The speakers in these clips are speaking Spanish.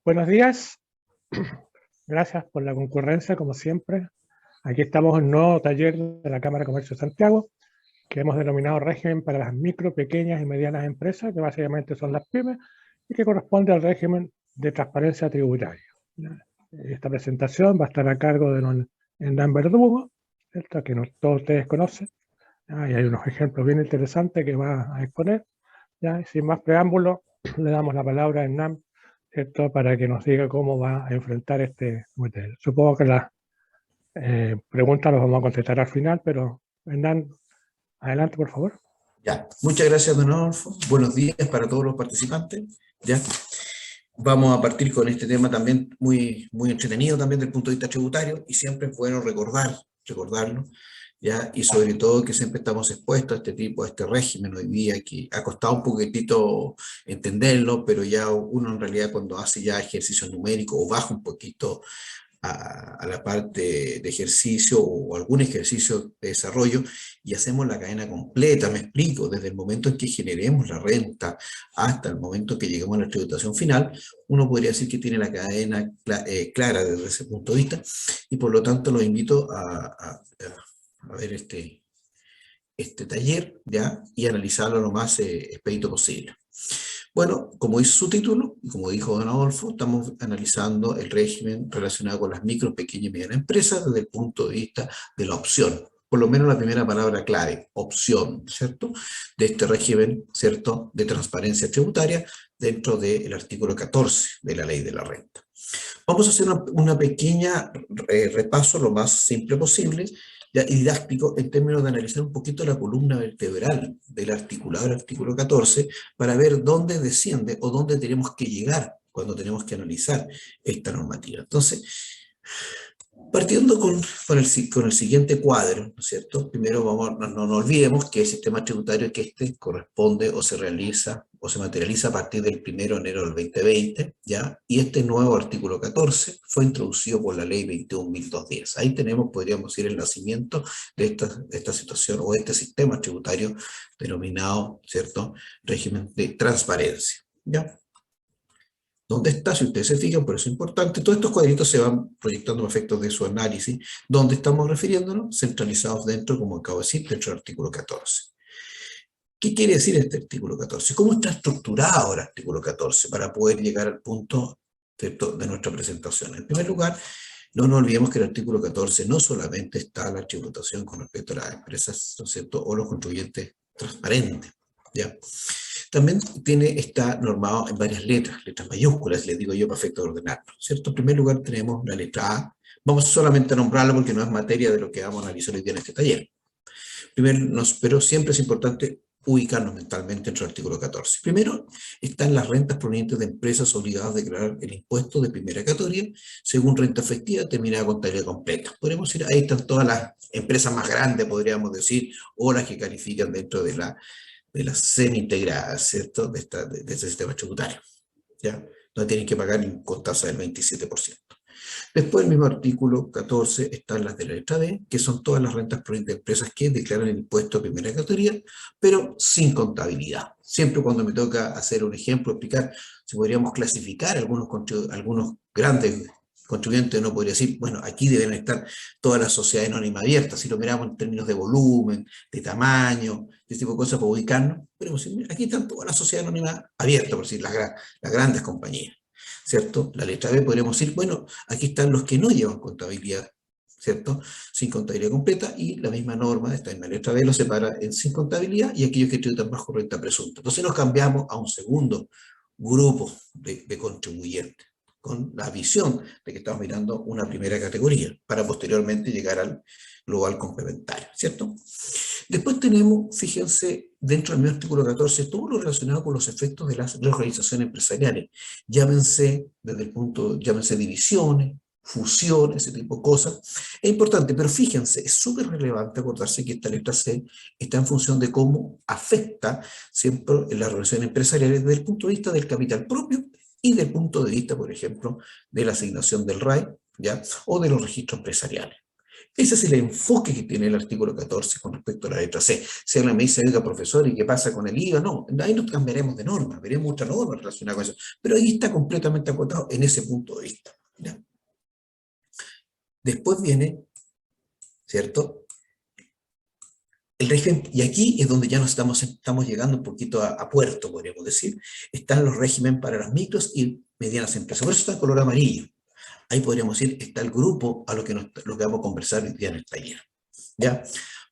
Buenos días, gracias por la concurrencia, como siempre. Aquí estamos en un nuevo taller de la Cámara de Comercio de Santiago, que hemos denominado régimen para las micro, pequeñas y medianas empresas, que básicamente son las pymes, y que corresponde al régimen de transparencia tributaria. Esta presentación va a estar a cargo de don Hernán Verdugo, ¿cierto? Que todos ustedes conocen. Y hay unos ejemplos bien interesantes que va a exponer. ¿Ya? Y sin más preámbulo, le damos la palabra a Hernán, ¿cierto? Para que nos diga cómo va a enfrentar este modelo. Supongo que las preguntas las vamos a contestar al final, pero Hernán, adelante, por favor. Ya, muchas gracias, don Adolfo. Buenos días para todos los participantes. Ya, vamos a partir con este tema también muy entretenido también desde el punto de vista tributario, y siempre es bueno recordarlo, ya, y sobre todo que siempre estamos expuestos a este régimen hoy día, que ha costado un poquitito entenderlo, pero ya uno en realidad cuando hace ya ejercicio numérico o baja un poquito a la parte de ejercicio o algún ejercicio de desarrollo y hacemos la cadena completa, me explico, desde el momento en que generemos la renta hasta el momento en que lleguemos a la tributación final, uno podría decir que tiene la cadena clara desde ese punto de vista, y por lo tanto los invito a ver este taller, ¿ya? Y analizarlo lo más expedito posible. Bueno, como dice su título, y como dijo don Adolfo, estamos analizando el régimen relacionado con las micro, pequeñas y medianas empresas desde el punto de vista de la opción. Por lo menos la primera palabra clave, opción, ¿cierto? De este régimen, ¿cierto? De transparencia tributaria dentro del artículo 14 de la Ley de la Renta. Vamos a hacer una pequeña repaso lo más simple posible y didáctico en términos de analizar un poquito la columna vertebral del articulado del artículo 14 para ver dónde desciende o dónde tenemos que llegar cuando tenemos que analizar esta normativa. Entonces, partiendo con el siguiente cuadro, ¿no es cierto? Primero no olvidemos que el sistema tributario que corresponde o se realiza o se materializa a partir del 1 de enero del 2020, ¿ya? Y este nuevo artículo 14 fue introducido por la ley 21.210. Ahí tenemos, podríamos decir, el nacimiento de esta situación o este sistema tributario denominado, ¿cierto?, régimen de transparencia, ¿ya? ¿Dónde está? Si ustedes se fijan, por eso es importante, todos estos cuadritos se van proyectando a efectos de su análisis. ¿Dónde estamos refiriéndonos? Centralizados dentro, como acabo de decir, dentro del artículo 14. ¿Qué quiere decir este artículo 14? ¿Cómo está estructurado el artículo 14 para poder llegar al punto, ¿cierto?, de nuestra presentación? En primer lugar, no nos olvidemos que el artículo 14 no solamente está la tributación con respecto a las empresas, ¿no es cierto?, o los contribuyentes transparentes, ¿ya? También está normado en varias letras mayúsculas, les digo yo, para efecto de ordenarlo, ¿cierto? En primer lugar tenemos la letra A. Vamos solamente a nombrarlo porque no es materia de lo que vamos a analizar hoy día en este taller. Pero siempre es importante ubicarnos mentalmente dentro del artículo 14. Primero, están las rentas provenientes de empresas obligadas a declarar el impuesto de primera categoría según renta efectiva determinada con contabilidad completa. Podríamos decir, ahí están todas las empresas más grandes, podríamos decir, o las que califican dentro de las semi-integradas, ¿cierto?, de este sistema tributario, ¿ya? No tienen que pagar con tasa del 27%. Después, el mismo artículo 14, están las de la letra B, que son todas las rentas provenientes de empresas que declaran el impuesto de primera categoría, pero sin contabilidad. Siempre cuando me toca hacer un ejemplo, explicar si podríamos clasificar algunos grandes contribuyentes, no podría decir, bueno, aquí deben estar todas las sociedades anónimas abiertas, si lo miramos en términos de volumen, de tamaño, de este tipo de cosas para ubicarnos, podemos decir, aquí están todas las sociedades anónimas abiertas, por decir, las grandes compañías, ¿cierto? La letra B podríamos decir, bueno, aquí están los que no llevan contabilidad, ¿cierto?, sin contabilidad completa, y la misma norma está en la letra B, lo separa en sin contabilidad y aquellos que tributan bajo renta presunta. Entonces nos cambiamos a un segundo grupo de contribuyentes, con la visión de que estamos mirando una primera categoría, para posteriormente llegar al global complementario, ¿cierto? Después tenemos, fíjense, dentro del mismo artículo 14, todo lo relacionado con los efectos de las reorganizaciones empresariales. Llámense divisiones, fusiones, ese tipo de cosas. Es importante, pero fíjense, es súper relevante acordarse que esta letra C está en función de cómo afecta siempre las relaciones empresariales desde el punto de vista del capital propio y del punto de vista, por ejemplo, de la asignación del RAE, ¿ya?, o de los registros empresariales. Ese es el enfoque que tiene el artículo 14 con respecto a la letra C. Si alguien me dice, oiga, profesor, ¿y qué pasa con el IVA? No, ahí no cambiaremos de norma, veremos otra norma relacionada con eso. Pero ahí está completamente acotado en ese punto de vista. ¿Ya? Después viene, ¿cierto?, el régimen, y aquí es donde ya nos estamos llegando un poquito a puerto, podríamos decir. Están los regímenes para las micros y medianas empresas. Por eso está en color amarillo. Ahí podríamos decir, está el grupo a lo que vamos a conversar hoy día en el taller. ¿Ya?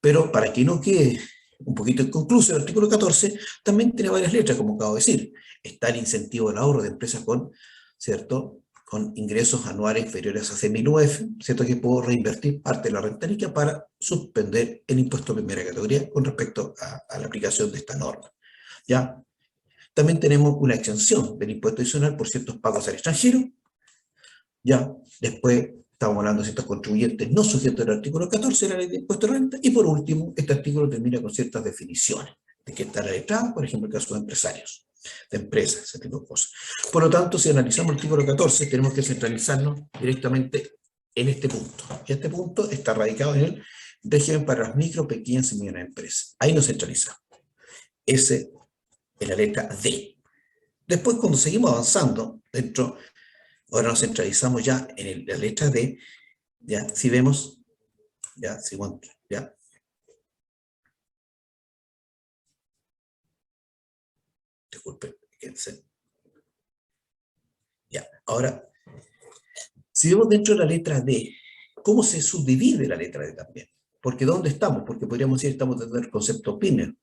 Pero para que no quede un poquito inconcluso, el artículo 14 también tiene varias letras, como acabo de decir. Está el incentivo al ahorro de empresas con, ¿cierto?, con ingresos anuales inferiores a 6.000 UF, ¿cierto?, que puedo reinvertir parte de la renta líquida para suspender el impuesto de primera categoría con respecto a la aplicación de esta norma. ¿Ya? También tenemos una exención del impuesto adicional por ciertos pagos al extranjero. Ya, después estamos hablando de ciertos contribuyentes no sujetos al artículo 14 de la ley de impuesto de renta, y por último, este artículo termina con ciertas definiciones de qué está la letra A, por ejemplo, en el caso de empresarios, de empresas, ese tipo de cosas. Por lo tanto, si analizamos el artículo 14, tenemos que centralizarnos directamente en este punto. Y este punto está radicado en el régimen para las micro, pequeñas y medianas empresas. Ahí nos centralizamos. Ese es la letra D. Después, cuando seguimos avanzando dentro, ahora nos centralizamos ya en la letra D, ya, si vemos, ya, ya. Disculpen, fíjense. Ya, ahora, si vemos dentro de la letra D, ¿cómo se subdivide la letra D también? Porque ¿dónde estamos? Porque podríamos decir, estamos dentro del concepto PYME.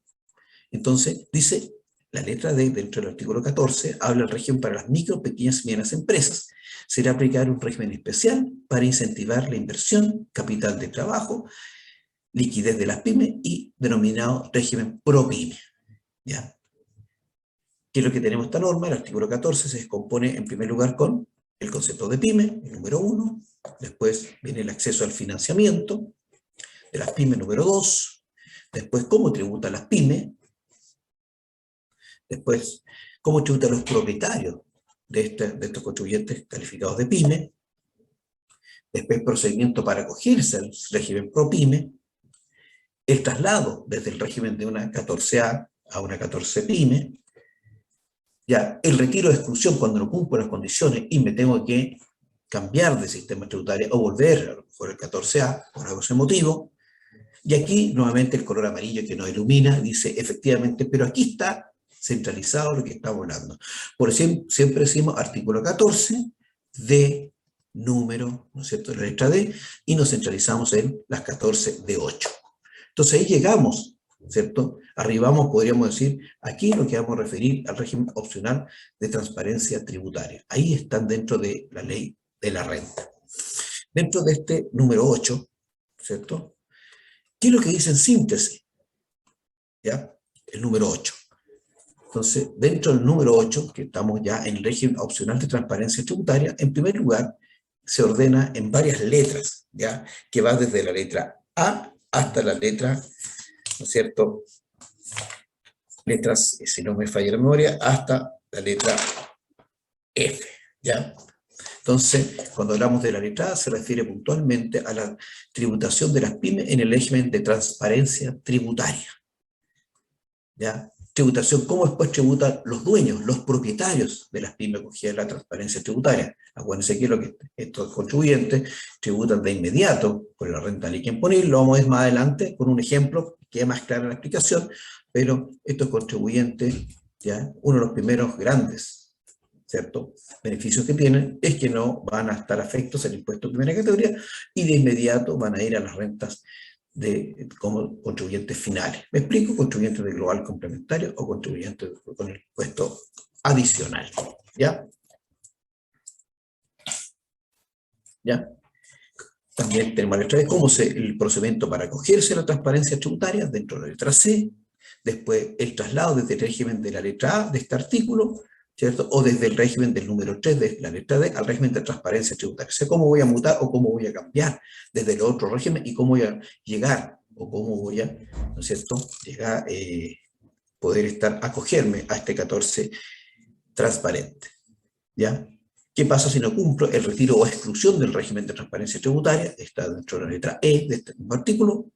Entonces, dice, la letra D, dentro del artículo 14, habla del régimen para las micro, pequeñas y medianas empresas. Será aplicar un régimen especial para incentivar la inversión, capital de trabajo, liquidez de las pymes y denominado régimen ProPyme. ¿Ya? ¿Qué es lo que tenemos esta norma? El artículo 14 se descompone en primer lugar con el concepto de pyme, el número 1, después viene el acceso al financiamiento de las pymes, número 2, después cómo tributan las pymes, después cómo tributan los propietarios de estos contribuyentes calificados de pyme, después procedimiento para acogerse al régimen ProPyme, el traslado desde el régimen de una 14A a una 14 pyme, ya el retiro de exclusión cuando no cumplo las condiciones y me tengo que cambiar de sistema tributario o volver a lo mejor el 14A por algo ese motivo. Y aquí nuevamente el color amarillo que nos ilumina dice efectivamente, pero aquí está centralizado lo que estamos hablando. Por eso siempre decimos artículo 14 de número, ¿no es cierto?, la letra D, y nos centralizamos en las 14 de 8. Entonces ahí llegamos, ¿cierto? Arribamos, podríamos decir, aquí lo que vamos a referir al régimen opcional de transparencia tributaria. Ahí están dentro de la ley de la renta. Dentro de este número 8, ¿cierto?, ¿qué es lo que dice en síntesis? ¿Ya? El número 8. Entonces, dentro del número 8, que estamos ya en el régimen opcional de transparencia tributaria, en primer lugar, se ordena en varias letras, ¿ya?, que va desde la letra A hasta la letra, ¿no es cierto?, letras, si no me falla la memoria, hasta la letra F, ¿ya? Entonces, cuando hablamos de la letra A, se refiere puntualmente a la tributación de las pymes en el régimen de transparencia tributaria, ¿ya? Tributación, ¿cómo después tributan los dueños, los propietarios de las pymes cogidas la transparencia tributaria? Acuérdense que lo que estos contribuyentes tributan de inmediato con la renta líquida imponible. Lo vamos a ver más adelante con un ejemplo que quede más clara la explicación, pero estos contribuyentes, ya, uno de los primeros grandes, ¿cierto?, beneficios que tienen es que no van a estar afectos al impuesto de primera categoría y de inmediato van a ir a las rentas como contribuyentes finales. ¿Me explico? Contribuyentes de global complementario o contribuyentes con el impuesto adicional. ¿Ya? ¿Ya? También tenemos la letra B, cómo el procedimiento para acogerse a la transparencia tributaria dentro de la letra C, después el traslado desde el régimen de la letra A de este artículo, ¿cierto?, o desde el régimen del número 3 de la letra D al régimen de transparencia tributaria. O sea, cómo voy a mutar o cómo voy a cambiar desde el otro régimen y cómo voy a llegar o cómo voy a, ¿no es cierto?, llegar, poder acogerme a este 14 transparente. ¿Ya? ¿Qué pasa si no cumplo? El retiro o exclusión del régimen de transparencia tributaria está dentro de la letra E de este mismo artículo.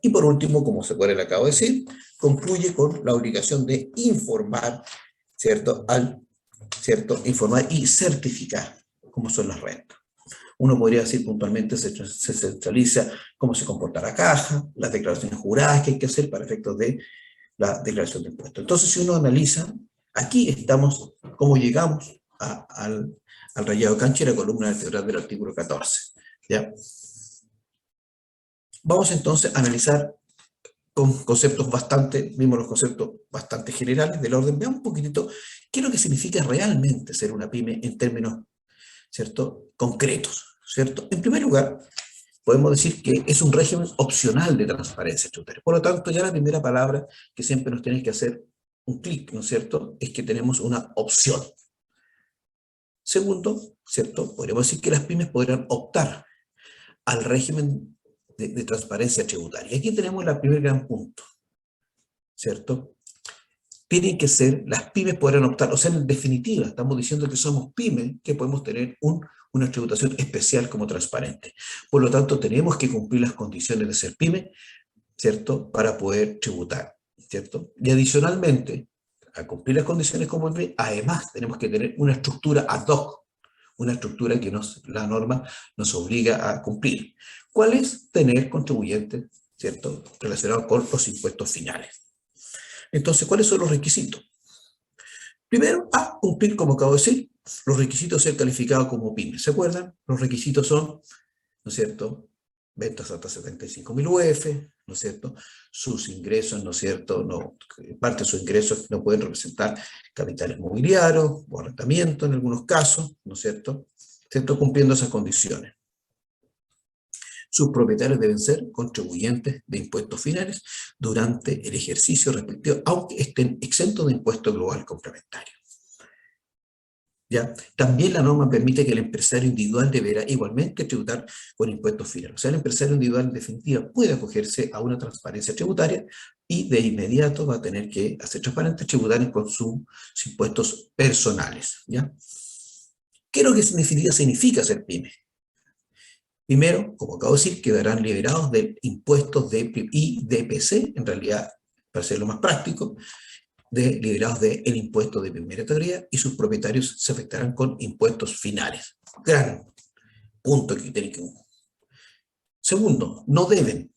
Y por último, como se puede le acabo de decir, concluye con la obligación de informar, ¿cierto? Informar y certificar cómo son las rentas. Uno podría decir puntualmente se centraliza cómo se comporta la caja, las declaraciones juradas que hay que hacer para efectos de la declaración de impuestos. Entonces, si uno analiza, aquí estamos, cómo llegamos al rayado de cancha y la columna vertebral del artículo 14. ¿Ya? Vamos entonces a analizar con conceptos vimos los conceptos bastante generales del orden. Veamos un poquitito qué es lo que significa realmente ser una pyme en términos, ¿cierto?, concretos, ¿cierto? En primer lugar, podemos decir que es un régimen opcional de transparencia tributaria. Por lo tanto, ya la primera palabra que siempre nos tiene que hacer un clic, ¿no es cierto?, es que tenemos una opción. Segundo, ¿cierto?, podríamos decir que las pymes podrán optar al régimen de transparencia tributaria. Y aquí tenemos el primer gran punto, ¿cierto? Tienen que ser, las pymes podrán optar, o sea, en definitiva, estamos diciendo que somos pymes, que podemos tener una tributación especial como transparente. Por lo tanto, tenemos que cumplir las condiciones de ser pyme, ¿cierto?, para poder tributar, ¿cierto? Y adicionalmente, a cumplir las condiciones como pyme, además tenemos que tener una estructura ad hoc, una estructura que la norma nos obliga a cumplir. ¿Cuál es? Tener contribuyentes, ¿cierto?, relacionados con los impuestos finales. Entonces, ¿cuáles son los requisitos? Primero, cumplir, como acabo de decir, los requisitos de ser calificado como pyme. ¿Se acuerdan? Los requisitos son, ¿no es cierto?, ventas hasta 75.000 UF, ¿no es cierto?, sus ingresos, ¿no es cierto?, parte de sus ingresos no pueden representar capitales mobiliarios o arrendamiento en algunos casos, ¿no es cierto?, cumpliendo esas condiciones. Sus propietarios deben ser contribuyentes de impuestos finales durante el ejercicio respectivo, aunque estén exentos de impuesto global complementario. ¿Ya? También la norma permite que el empresario individual deberá igualmente tributar con impuestos finales. O sea, el empresario individual en definitiva puede acogerse a una transparencia tributaria y de inmediato va a tener que hacer transparentes tributarios con sus impuestos personales. ¿Ya? ¿Qué es lo que significa ser pyme? Primero, como acabo de decir, quedarán liberados de impuestos de IDPC, en realidad, para hacerlo más práctico, liberados del impuesto de primera categoría, y sus propietarios se afectarán con impuestos finales. Gran punto que tiene que... Segundo, no deben,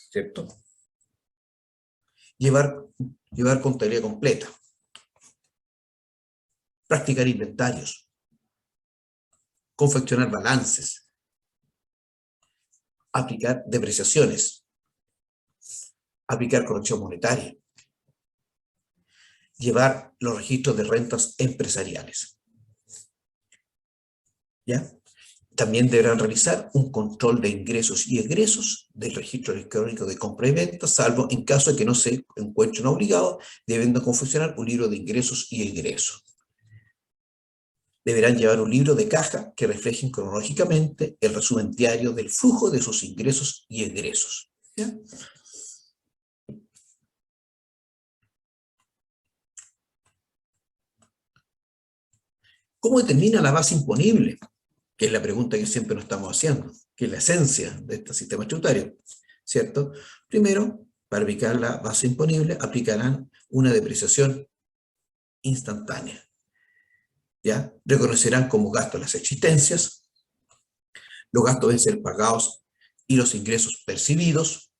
¿cierto?, llevar contabilidad completa, practicar inventarios, confeccionar balances, aplicar depreciaciones, aplicar corrección monetaria, llevar los registros de rentas empresariales. ¿Ya? También deberán realizar un control de ingresos y egresos del registro electrónico de compra y venta, salvo en caso de que no se encuentren obligados, debiendo confeccionar un libro de ingresos y egresos. Deberán llevar un libro de caja que refleje cronológicamente el resumen diario del flujo de sus ingresos y egresos. ¿Ya? ¿Cómo determina la base imponible? Que es la pregunta que siempre nos estamos haciendo, que es la esencia de este sistema tributario, ¿cierto? Primero, para ubicar la base imponible, aplicarán una depreciación instantánea. ¿Ya? Reconocerán como gastos las existencias, los gastos deben ser pagados y los ingresos percibidos.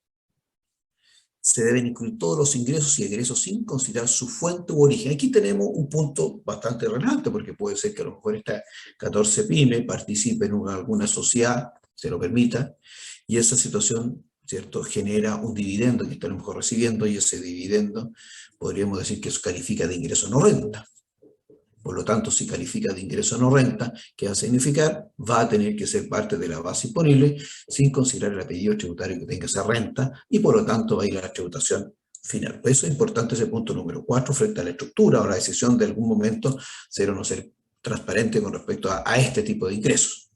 Se deben incluir todos los ingresos y egresos sin considerar su fuente u origen. Aquí tenemos un punto bastante relevante, porque puede ser que a lo mejor esta 14 pyme participe en alguna sociedad, se lo permita, y esa situación, ¿cierto?, genera un dividendo que está a lo mejor recibiendo, y ese dividendo podríamos decir que eso califica de ingreso no renta. Por lo tanto, si califica de ingreso no renta, ¿qué va a significar? Va a tener que ser parte de la base imponible sin considerar el apellido tributario que tenga esa renta, y por lo tanto va a ir a la tributación final. Por eso es importante ese punto número 4 frente a la estructura o la decisión de algún momento ser o no ser transparente con respecto a este tipo de ingresos.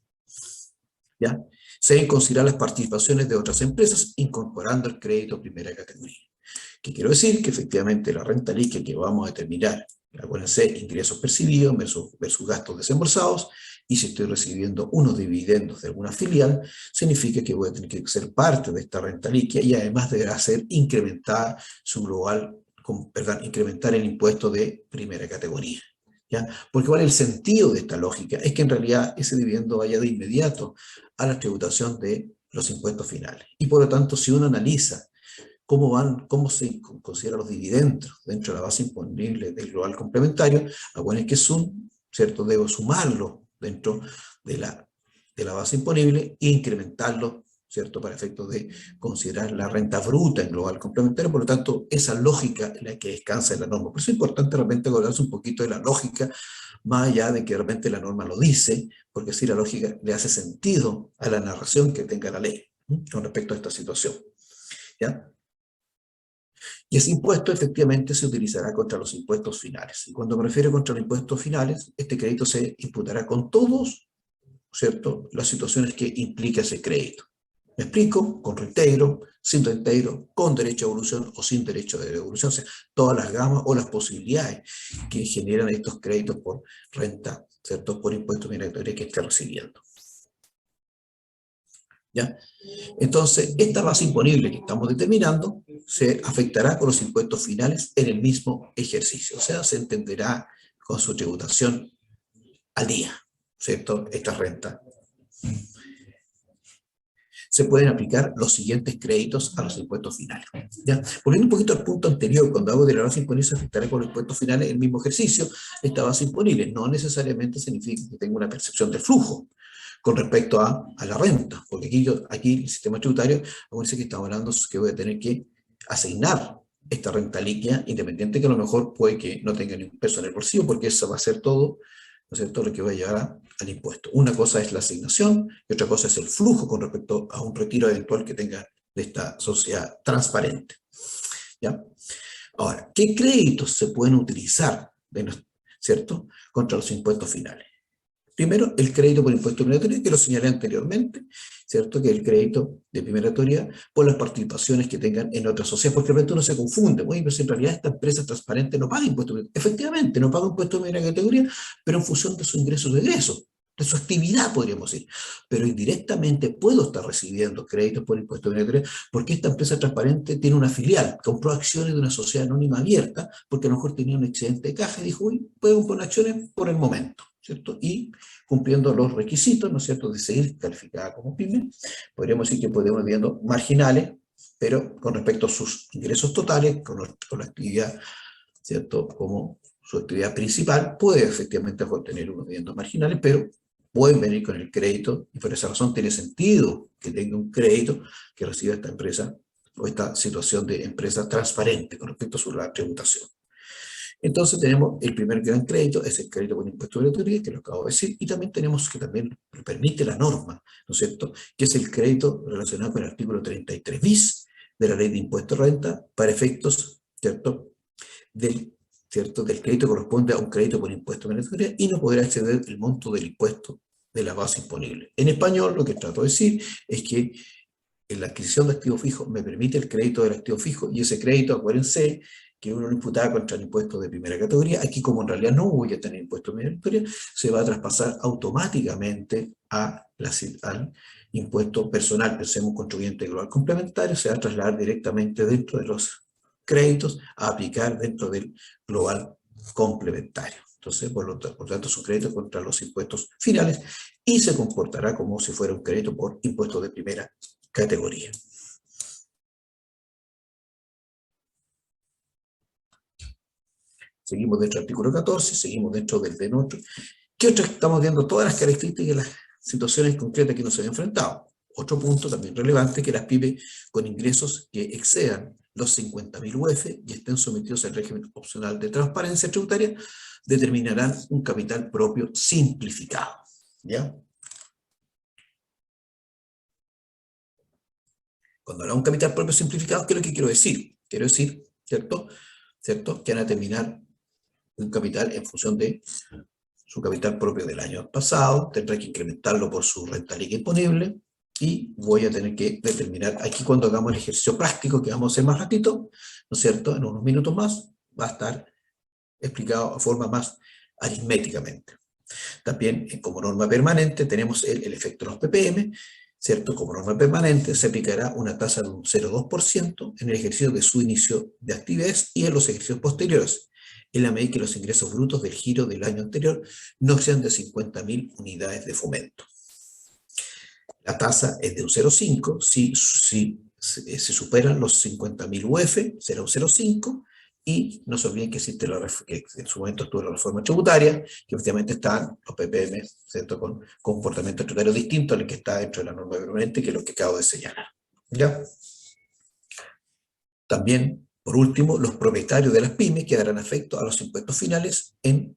¿Ya? Se deben considerar las participaciones de otras empresas incorporando el crédito primera categoría. ¿Qué quiero decir? Que efectivamente la renta líquida que vamos a determinar Acuérdense, ingresos percibidos versus gastos desembolsados, y si estoy recibiendo unos dividendos de alguna filial, significa que voy a tener que ser parte de esta renta líquida y además deberá ser incrementada su global, incrementar el impuesto de primera categoría. ¿Ya? Porque ¿cuál es el sentido de esta lógica? Es que en realidad ese dividendo vaya de inmediato a la tributación de los impuestos finales. Y por lo tanto, si uno analiza cómo se consideran los dividendos dentro de la base imponible del global complementario, acuérdense que ¿cierto? Debo sumarlo dentro de la base imponible e incrementarlo, ¿cierto? Para efectos de considerar la renta bruta en global complementario. Por lo tanto, esa lógica es la que descansa en la norma. Por eso es importante realmente acordarse un poquito de la lógica, más allá de que realmente la norma lo dice, porque así la lógica le hace sentido a la narración que tenga la ley con respecto a esta situación. ¿Ya? Y ese impuesto efectivamente se utilizará contra los impuestos finales. Y cuando me refiero contra los impuestos finales, este crédito se imputará con todos, ¿cierto?, las situaciones que implica ese crédito. ¿Me explico? Con reintegro, sin reintegro, con derecho a evolución o sin derecho de devolución. O sea, todas las gamas o las posibilidades que generan estos créditos por renta, ¿cierto?, por impuestos migratorios que esté recibiendo. ¿Ya? Entonces, esta base imponible que estamos determinando se afectará con los impuestos finales en el mismo ejercicio. O sea, se entenderá con su tributación al día, ¿cierto? Esta renta. Se pueden aplicar los siguientes créditos a los impuestos finales. ¿Ya? Volviendo un poquito al punto anterior, cuando hago de la base imponible se afectará con los impuestos finales en el mismo ejercicio, esta base imponible no necesariamente significa que tenga una percepción de flujo con respecto a la renta, porque aquí el sistema tributario, acuérdense que estamos hablando que voy a tener que asignar esta renta líquida, independiente que a lo mejor puede que no tenga ni un peso en el bolsillo, porque eso va a ser todo, ¿no es cierto?, lo que va a llevar al impuesto. Una cosa es la asignación y otra cosa es el flujo con respecto a un retiro eventual que tenga de esta sociedad transparente. ¿Ya? Ahora, ¿qué créditos se pueden utilizar, ¿cierto?, contra los impuestos finales? Primero, el crédito por impuesto migratorio, que lo señalé anteriormente, ¿cierto? Que el crédito de primera categoría por las participaciones que tengan en otras sociedades, porque realmente uno se confunde, muy pero si en realidad esta empresa transparente no paga impuestos. Efectivamente, no paga impuestos de primera categoría, pero en función de sus ingresos de egreso, de su actividad, podríamos decir. Pero indirectamente puedo estar recibiendo créditos por impuestos de primera categoría, porque esta empresa transparente tiene una filial, compró acciones de una sociedad anónima abierta, porque a lo mejor tenía un excedente de caja y dijo, uy, puedo comprar acciones por el momento, ¿cierto? Y cumpliendo los requisitos, ¿no es cierto?, de seguir calificada como pyme, podríamos decir que podemos ir viendo marginales, pero con respecto a sus ingresos totales, con la actividad, ¿cierto?, como su actividad principal, puede efectivamente tener unos dividendos marginales, pero pueden venir con el crédito, y por esa razón tiene sentido que tenga un crédito que reciba esta empresa, o esta situación de empresa transparente con respecto a su tributación. Entonces tenemos el primer gran crédito, es el crédito con impuesto obligatorio, que lo acabo de decir, y también tenemos que también permite la norma, ¿no es cierto?, que es el crédito relacionado con el artículo 33 bis de la Ley de Impuesto de Renta para efectos, ¿cierto?, del crédito que corresponde a un crédito por impuesto obligatorio y no podrá exceder el monto del impuesto de la base imponible. En español, lo que trato de decir es que en la adquisición de activo fijo me permite el crédito del activo fijo, y ese crédito, acuérdense, que uno lo imputaba contra el impuesto de primera categoría, aquí como en realidad no voy a tener impuesto de primera categoría, se va a traspasar automáticamente al impuesto personal, pensemos contribuyente global complementario, se va a trasladar directamente dentro de los créditos a aplicar dentro del global complementario. Entonces, por lo tanto, es un crédito contra los impuestos finales y se comportará como si fuera un crédito por impuesto de primera categoría. Seguimos dentro del artículo 14, seguimos dentro del D8. ¿Qué otras? Estamos viendo todas las características y las situaciones concretas que nos han enfrentado. Otro punto también relevante, que las pymes con ingresos que excedan los 50.000 UF y estén sometidos al régimen opcional de transparencia tributaria, determinarán un capital propio simplificado. ¿Ya? Cuando hablamos de un capital propio simplificado, ¿qué es lo que quiero decir? Quiero decir, ¿cierto? Que van a determinar un capital en función de su capital propio del año pasado, tendrá que incrementarlo por su renta líquida imponible, y voy a tener que determinar, aquí cuando hagamos el ejercicio práctico, que vamos a hacer más ratito, ¿no es cierto?, en unos minutos más, va a estar explicado de forma más aritméticamente. También, como norma permanente, tenemos el efecto de los ppm, ¿cierto? Como norma permanente se aplicará una tasa de un 0,2% en el ejercicio de su inicio de actividades y en los ejercicios posteriores, en la medida que los ingresos brutos del giro del año anterior no sean de 50.000 unidades de fomento. La tasa es de un 0,5 si se superan los 50.000 UF, será un 0,5, y no se olviden que existe que en su momento estuvo la reforma tributaria, que efectivamente están los ppm, ¿cierto?, con comportamiento tributario distinto al que está dentro de la norma permanente, que es lo que acabo de señalar. ¿Ya? También, por último, los propietarios de las pymes quedarán afectos a los impuestos finales en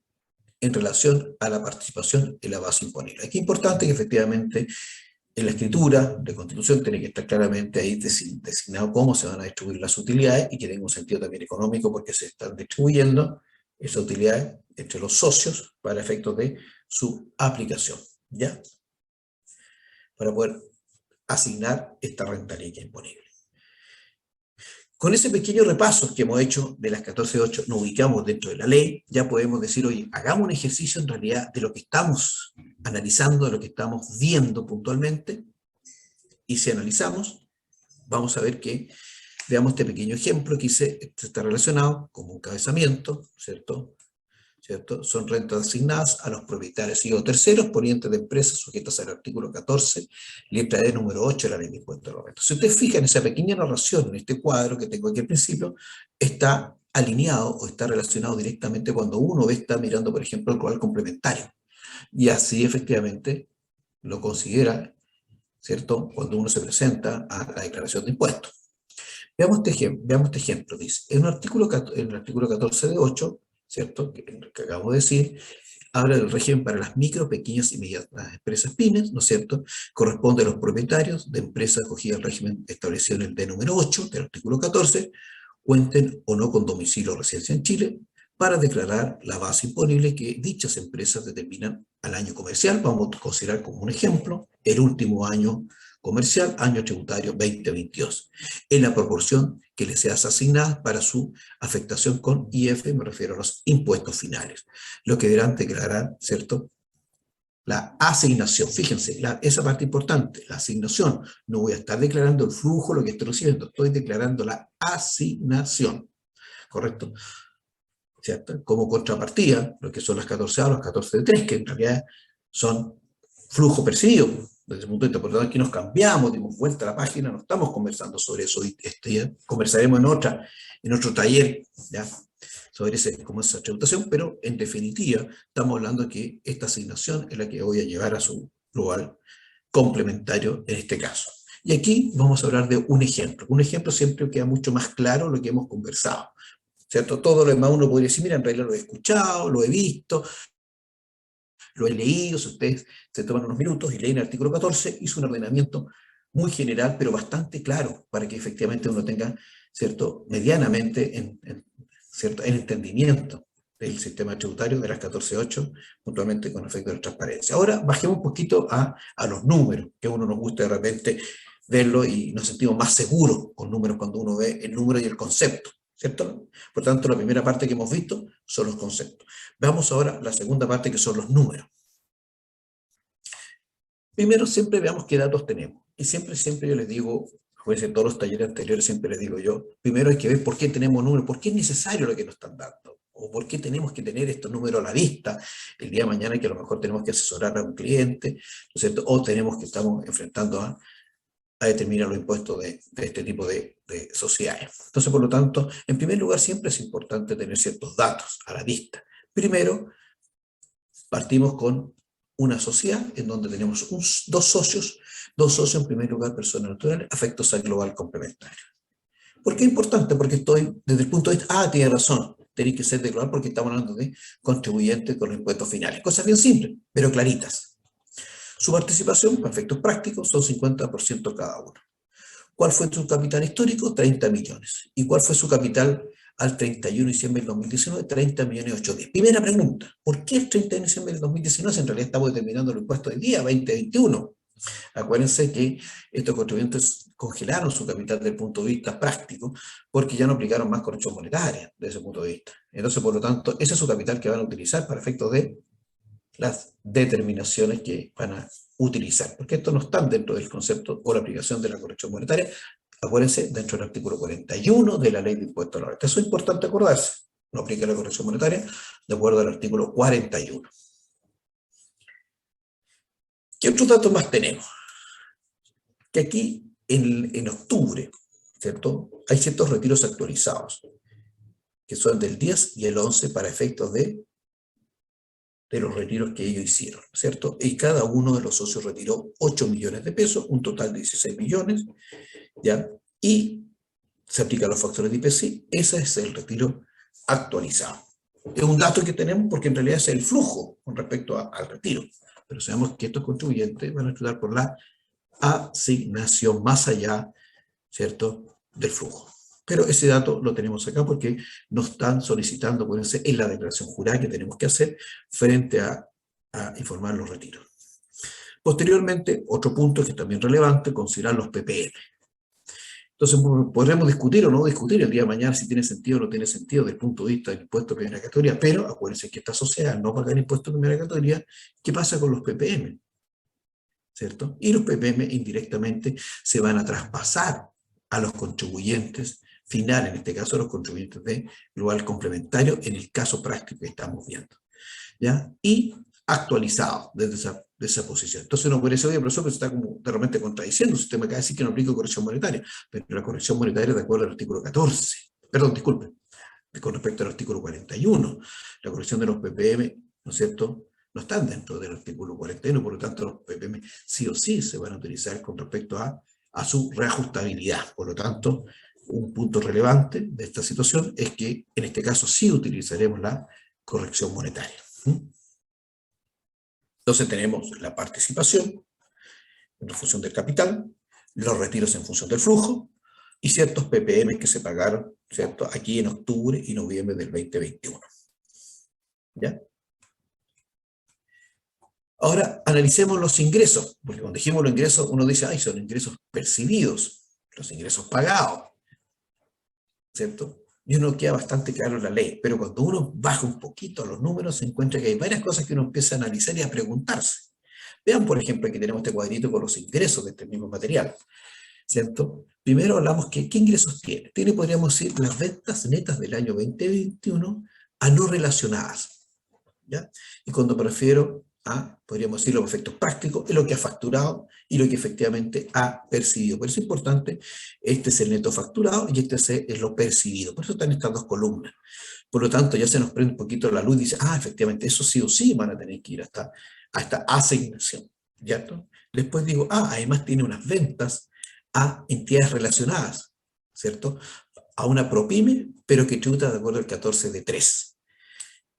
relación a la participación en la base imponible. Aquí es importante que efectivamente en la escritura de Constitución tiene que estar claramente ahí designado cómo se van a distribuir las utilidades y que tenga un sentido también económico porque se están distribuyendo esas utilidades entre los socios para efectos de su aplicación, ¿ya? Para poder asignar esta rentabilidad imponible. Con ese pequeño repaso que hemos hecho de las 14.8, nos ubicamos dentro de la ley, ya podemos decir, oye, hagamos un ejercicio en realidad de lo que estamos analizando, de lo que estamos viendo puntualmente, y si analizamos, vamos a ver que, veamos este pequeño ejemplo que está relacionado como un cabezamiento, ¿cierto? Son rentas asignadas a los propietarios y o terceros ponientes de empresas sujetas al artículo 14, letra D, número 8 de la ley de impuestos a los rentas. Si ustedes fijan en esa pequeña narración, en este cuadro que tengo aquí al principio, está alineado o está relacionado directamente cuando uno está mirando, por ejemplo, el global complementario. Y así efectivamente lo considera, ¿cierto?, cuando uno se presenta a la declaración de impuestos. Veamos este ejemplo. Dice, en el artículo 14 de 8, ¿cierto?, que acabamos de decir, habla del régimen para las micro, pequeñas y medianas empresas pymes, ¿no es cierto? Corresponde a los propietarios de empresas acogidas al régimen establecido en el D número 8 del artículo 14, cuenten o no con domicilio o residencia en Chile, para declarar la base imponible que dichas empresas determinan al año comercial. Vamos a considerar como un ejemplo el último año comercial, año tributario 2022, en la proporción que les sea asignada para su afectación con IF, me refiero a los impuestos finales, lo que deberán declarar, ¿cierto?, la asignación. Fíjense, esa parte importante, la asignación. No voy a estar declarando el flujo, lo que estoy recibiendo, estoy declarando la asignación, ¿correcto? ¿Cierto? Como contrapartida, lo que son las 14A, los 14 de 3, que en realidad son flujo percibido. Desde el punto de vista, por lo tanto, aquí nos cambiamos, dimos vuelta a la página, no estamos conversando sobre eso. Ya conversaremos en otro taller, ¿ya?, sobre esa tributación, pero en definitiva estamos hablando de que esta asignación es la que voy a llevar a su global complementario en este caso. Y aquí vamos a hablar de un ejemplo. Un ejemplo siempre queda mucho más claro lo que hemos conversado, ¿cierto? Todo lo demás uno podría decir, mira, en realidad lo he escuchado, lo he visto, lo he leído. Si ustedes se toman unos minutos y leen el artículo 14, hizo un ordenamiento muy general, pero bastante claro, para que efectivamente uno tenga, ¿cierto?, medianamente ¿cierto?, el entendimiento del sistema tributario de las 14.8, puntualmente con efecto de transparencia. Ahora bajemos un poquito a los números, que a uno nos gusta de repente verlo y nos sentimos más seguros con números cuando uno ve el número y el concepto, ¿cierto? Por tanto, la primera parte que hemos visto son los conceptos. Veamos ahora la segunda parte, que son los números. Primero, siempre veamos qué datos tenemos. Y siempre yo les digo, pues en todos los talleres anteriores siempre les digo yo, primero hay que ver por qué tenemos números, por qué es necesario lo que nos están dando, o por qué tenemos que tener estos números a la vista el día de mañana, que a lo mejor tenemos que asesorar a un cliente, ¿no es cierto?, o estamos enfrentando a determinar los impuestos de este tipo de sociedades. Entonces, por lo tanto, en primer lugar, siempre es importante tener ciertos datos a la vista. Primero, partimos con una sociedad en donde tenemos dos socios en primer lugar, personas naturales, afectos al global complementario. ¿Por qué es importante? Porque estoy, desde el punto de vista, tiene razón, tenéis que ser de global porque estamos hablando de contribuyentes con los impuestos finales. Cosas bien simples, pero claritas. Su participación, para efectos prácticos, son 50% cada uno. ¿Cuál fue su capital histórico? 30 millones. ¿Y cuál fue su capital al 31 de diciembre del 2019? 30.810.000. Primera pregunta, ¿por qué el 31 de diciembre del 2019? En realidad estamos determinando el impuesto del día 2021. Acuérdense que estos contribuyentes congelaron su capital desde el punto de vista práctico, porque ya no aplicaron más corrección monetaria desde ese punto de vista. Entonces, por lo tanto, ese es su capital que van a utilizar para efectos de las determinaciones que van a utilizar, porque estos no están dentro del concepto o la aplicación de la corrección monetaria. Acuérdense, dentro del artículo 41 de la Ley de Impuestos a la Renta. Eso es importante acordarse. No aplica la corrección monetaria de acuerdo al artículo 41. ¿Qué otros datos más tenemos? Que aquí, en octubre, ¿cierto?, hay ciertos retiros actualizados, que son del 10 y el 11 para efectos de los retiros que ellos hicieron, ¿cierto? Y cada uno de los socios retiró 8 millones de pesos, un total de 16 millones, ¿ya? Y se aplican los factores de IPC, ese es el retiro actualizado. Es un dato que tenemos porque en realidad es el flujo con respecto al retiro, pero sabemos que estos contribuyentes van a ayudar por la asignación más allá, ¿cierto?, del flujo. Pero ese dato lo tenemos acá porque nos están solicitando, acuérdense, en la declaración jurada que tenemos que hacer frente a informar los retiros. Posteriormente, otro punto que es también relevante, considerar los PPM. Entonces, podremos discutir o no discutir el día de mañana si tiene sentido o no tiene sentido desde el punto de vista del impuesto de primera categoría, pero acuérdense que esta sociedad no paga el impuesto de primera categoría. ¿Qué pasa con los PPM? ¿Cierto? Y los PPM indirectamente se van a traspasar a los contribuyentes finales, en este caso a los contribuyentes de global complementario, en el caso práctico que estamos viendo, ¿ya? Y actualizado desde esa posición. Entonces uno puede decir, oye, profesor, pero está como de repente contradiciendo, usted me acaba de decir que no aplica corrección monetaria, pero la corrección monetaria de acuerdo al artículo 14, perdón, disculpe, con respecto al artículo 41, la corrección de los PPM, ¿no es cierto?, no están dentro del artículo 41, por lo tanto los PPM sí o sí se van a utilizar con respecto a su reajustabilidad. Por lo tanto, un punto relevante de esta situación es que en este caso sí utilizaremos la corrección monetaria. Entonces tenemos la participación en función del capital, los retiros en función del flujo y ciertos PPM que se pagaron, ¿cierto?, aquí en octubre y noviembre del 2021. ¿Ya? Ahora, analicemos los ingresos, porque cuando dijimos los ingresos, uno dice, ay, son ingresos percibidos, los ingresos pagados, ¿cierto? Y uno queda bastante claro en la ley, pero cuando uno baja un poquito a los números, se encuentra que hay varias cosas que uno empieza a analizar y a preguntarse. Vean, por ejemplo, aquí tenemos este cuadrito con los ingresos de este mismo material, ¿cierto? Primero hablamos que, ¿qué ingresos tiene? Tiene, podríamos decir, las ventas netas del año 2021 a no relacionadas, ¿ya? Y cuando me refiero a, podríamos decir, los efectos prácticos, es lo que ha facturado y lo que efectivamente ha percibido. Por eso es importante, este es el neto facturado y este es lo percibido. Por eso están estas dos columnas. Por lo tanto, ya se nos prende un poquito la luz y dice, efectivamente, eso sí o sí van a tener que ir a esta asignación, ¿cierto? Después digo, además tiene unas ventas a entidades relacionadas, ¿cierto? A una ProPyme, pero que tributa de acuerdo al 14 de 3.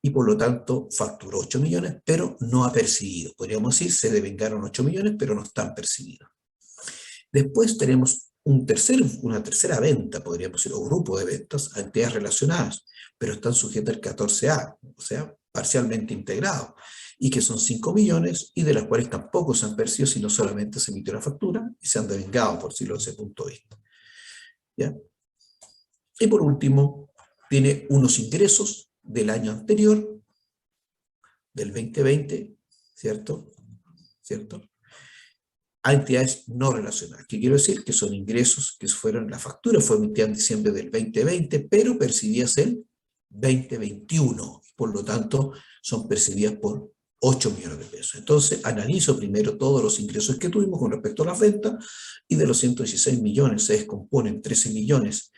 Y por lo tanto facturó 8 millones, pero no ha percibido. Podríamos decir, se devengaron 8 millones, pero no están percibidos. Después tenemos una tercera venta, podríamos decir, o grupo de ventas a entidades relacionadas, pero están sujetas al 14A, o sea, parcialmente integrados, y que son 5 millones, y de las cuales tampoco se han percibido, sino solamente se emitió la factura, y se han devengado, por decirlo desde ese punto de vista. ¿Ya? Y por último, tiene unos ingresos del año anterior, del 2020, ¿cierto? A entidades no relacionadas. ¿Qué quiero decir? Que son ingresos que fueron, la factura fue emitida en diciembre del 2020, pero percibidas en 2021. Por lo tanto, son percibidas por 8 millones de pesos. Entonces, analizo primero todos los ingresos que tuvimos con respecto a las ventas, y de los 116 millones se descomponen 13 millones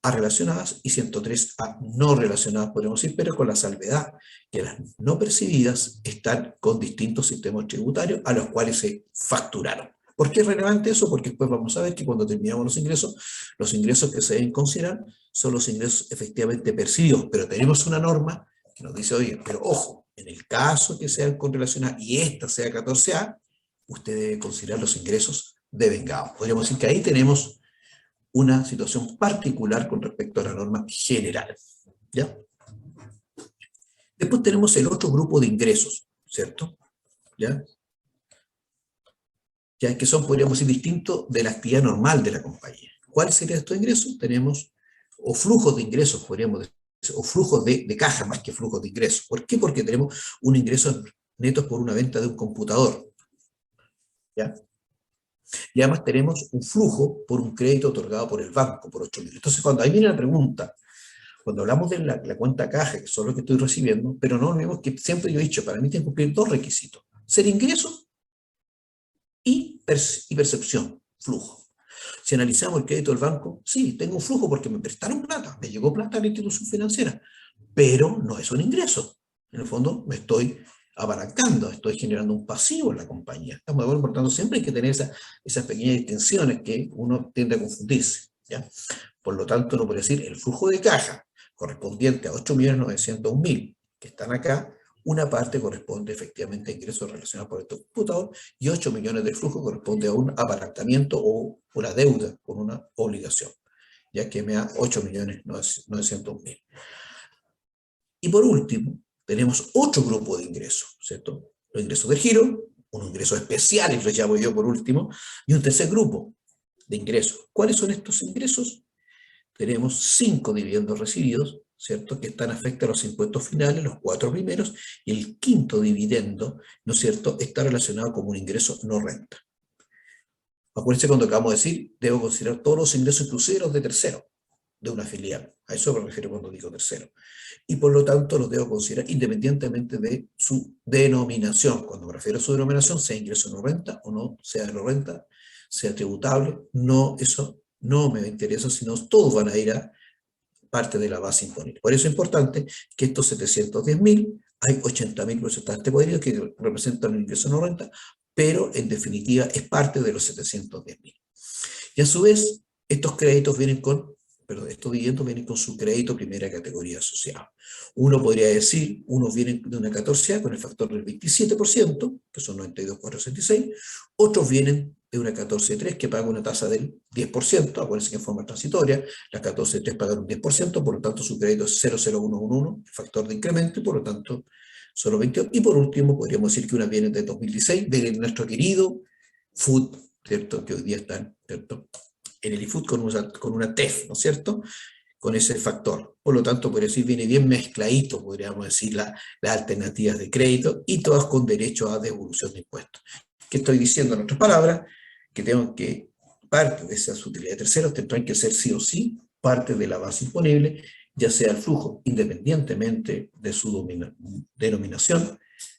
a relacionadas y 103 a no relacionadas, podemos decir, pero con la salvedad que las no percibidas están con distintos sistemas tributarios a los cuales se facturaron. ¿Por qué es relevante eso? Porque después vamos a ver que cuando terminamos los ingresos que se deben considerar son los ingresos efectivamente percibidos, pero tenemos una norma que nos dice, oye, pero ojo, en el caso que sean con relacionadas y esta sea 14A, usted debe considerar los ingresos devengados. Podríamos decir que ahí tenemos una situación particular con respecto a la norma general, ¿ya? Después tenemos el otro grupo de ingresos, ¿cierto? ¿Ya? ya que son, podríamos decir, distintos de la actividad normal de la compañía. ¿Cuáles serían estos ingresos? Tenemos, o flujos de ingresos, podríamos decir, o flujos de caja más que flujos de ingresos. ¿Por qué? Porque tenemos un ingreso netos por una venta de un computador, ¿ya? Y además tenemos un flujo por un crédito otorgado por el banco, por 8.000. Entonces, cuando ahí viene la pregunta, cuando hablamos de la cuenta caja, que son lo que estoy recibiendo, pero no olvidemos que siempre yo he dicho, para mí tiene que cumplir dos requisitos: ser ingresos y percepción, flujo. Si analizamos el crédito del banco, sí, tengo un flujo porque me prestaron plata, me llegó plata a la institución financiera, pero no es un ingreso. En el fondo me estoy apalancando, estoy generando un pasivo en la compañía. Estamos de acuerdo, por tanto, siempre hay que tener esas pequeñas distinciones que uno tiende a confundirse, ¿ya? Por lo tanto, uno puede decir el flujo de caja correspondiente a 8.901.000 que están acá, una parte corresponde efectivamente a ingresos relacionados por el computador y 8 millones del flujo corresponde a un apalancamiento o una deuda con una obligación, ya que me da 8.900.000. Y por último, tenemos otro grupo de ingresos, ¿cierto? Los ingresos del giro, unos ingresos especiales, los llamo yo por último, y un tercer grupo de ingresos. ¿Cuáles son estos ingresos? Tenemos 5 dividendos recibidos, ¿cierto?, que están afectos a los impuestos finales, los 4 primeros, y el quinto dividendo, ¿no es cierto?, está relacionado con un ingreso no renta. Acuérdense cuando acabamos de decir, debo considerar todos los ingresos cruceros de tercero, de una filial. A eso me refiero cuando digo tercero. Y por lo tanto los debo considerar independientemente de su denominación. Cuando me refiero a su denominación, sea ingreso no renta o no sea no renta, sea tributable, no, eso no me interesa, sino todos van a ir a parte de la base imponible. Por eso es importante que estos 710.000, hay 80.000 porcentajes podridos que representan un ingreso no renta, pero en definitiva es parte de los 710.000. Y a su vez, estos créditos vienen con, estos dividendos vienen con su crédito primera categoría asociado. Uno podría decir, unos vienen de una 14A con el factor del 27%, que son 92.466, otros vienen de una 14.3 que paga una tasa del 10%, acuérdense que en forma transitoria, la 14.3 paga un 10%, por lo tanto su crédito es 0,0111, el factor de incremento, y por lo tanto solo 28. Y por último, podríamos decir que una viene de 2016, de nuestro querido Food, ¿cierto?, que hoy día están, ¿cierto?, en el eFood con una TEF, ¿no es cierto?, con ese factor. Por lo tanto, por decir, viene bien mezcladito, podríamos decir, las alternativas de crédito, y todas con derecho a devolución de impuestos. ¿Qué estoy diciendo en otras palabras? Que tengo que, parte de esas utilidades de terceros tendrán que ser sí o sí parte de la base imponible, ya sea el flujo, independientemente de su denominación,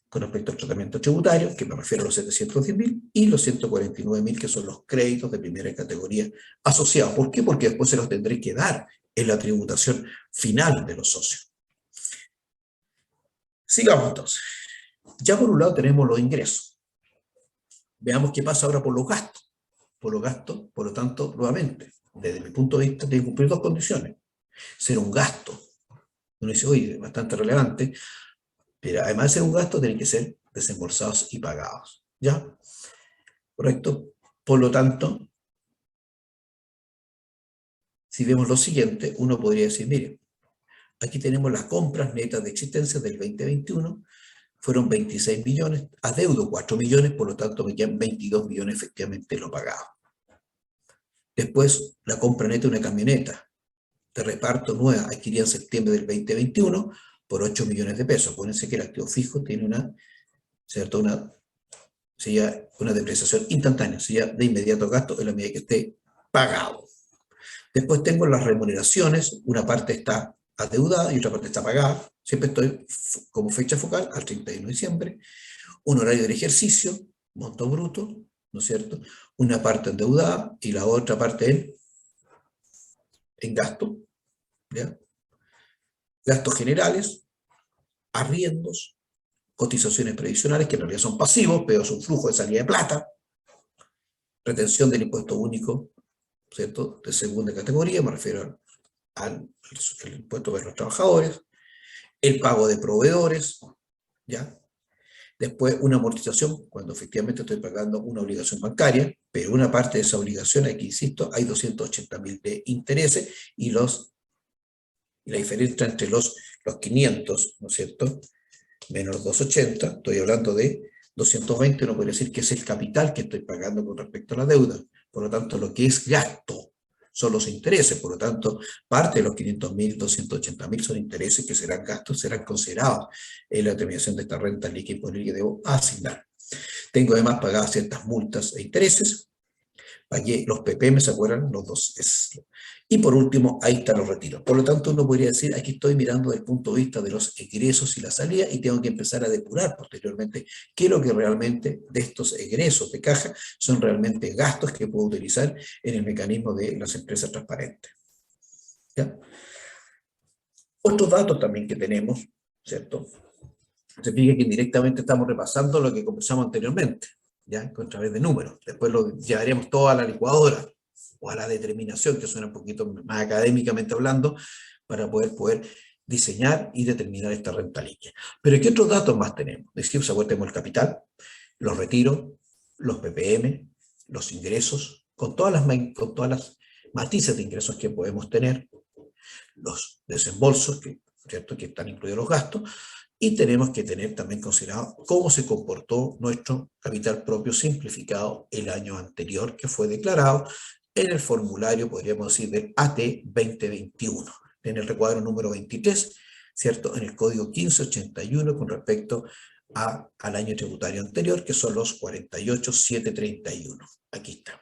con respecto al tratamiento tributario, que me refiero a los 710.000, y los 149.000, que son los créditos de primera categoría asociados. ¿Por qué? Porque después se los tendré que dar en la tributación final de los socios. Sigamos entonces. Ya por un lado tenemos los ingresos. Veamos qué pasa ahora por los gastos. Por los gastos, por lo tanto, nuevamente, desde mi punto de vista, tiene que cumplir dos condiciones. Ser un gasto, uno dice, oye, bastante relevante, pero además de ser un gasto, tienen que ser desembolsados y pagados. ¿Ya? ¿Correcto? Por lo tanto, si vemos lo siguiente, uno podría decir, mire, aquí tenemos las compras netas de existencia del 2021, fueron 26 millones, adeudo 4 millones, por lo tanto me quedan 22 millones efectivamente lo pagado. Después, la compra neta de una camioneta de reparto nueva adquirida en septiembre del 2021 por 8 millones de pesos. Acuérdense que el activo fijo tiene una depreciación instantánea, sería de inmediato gasto en la medida que esté pagado. Después tengo las remuneraciones, una parte está adeudada y otra parte está pagada. Siempre estoy como fecha focal al 31 de diciembre. Un horario del ejercicio, monto bruto, ¿no es cierto? Una parte endeudada y la otra parte en gasto, ¿ya? Gastos generales, arriendos, cotizaciones previsionales, que en realidad son pasivos, pero son flujo de salida de plata, retención del impuesto único, ¿cierto?, de segunda categoría, me refiero al impuesto de los trabajadores, el pago de proveedores, ¿ya? Después una amortización, cuando efectivamente estoy pagando una obligación bancaria, pero una parte de esa obligación, aquí insisto, hay 280.000 de intereses, y la diferencia entre los 500, ¿no es cierto?, menos los 280, estoy hablando de 220 uno podría decir que es el capital que estoy pagando con respecto a la deuda. Por lo tanto, lo que es gasto son los intereses. Por lo tanto, parte de los 500.000, 280.000 son intereses que serán gastos, serán considerados en la determinación de esta renta líquida imponible que debo asignar. Tengo además pagadas ciertas multas e intereses. Pagué los ppm, ¿se acuerdan? Los dos. Y por último, ahí están los retiros. Por lo tanto, uno podría decir, aquí estoy mirando desde el punto de vista de los egresos y la salida y tengo que empezar a depurar posteriormente qué es lo que realmente de estos egresos de caja son realmente gastos que puedo utilizar en el mecanismo de las empresas transparentes. ¿Ya? Otros datos también que tenemos, ¿cierto? Se fija que indirectamente estamos repasando lo que conversamos anteriormente, ¿ya? A través de números. Después lo llevaremos todo a la licuadora o a la determinación, que suena un poquito más académicamente hablando, para poder diseñar y determinar esta renta líquida. Pero ¿qué otros datos más tenemos? Decimos, tenemos el capital, los retiros, los ppm, los ingresos, con todas las matices de ingresos que podemos tener, los desembolsos, ¿cierto? Que están incluidos los gastos, y tenemos que tener también considerado cómo se comportó nuestro capital propio simplificado el año anterior, que fue declarado en el formulario, podríamos decir, del AT 2021, en el recuadro número 23, ¿cierto? En el código 1581 con respecto al año tributario anterior, que son los 48.731. Aquí está.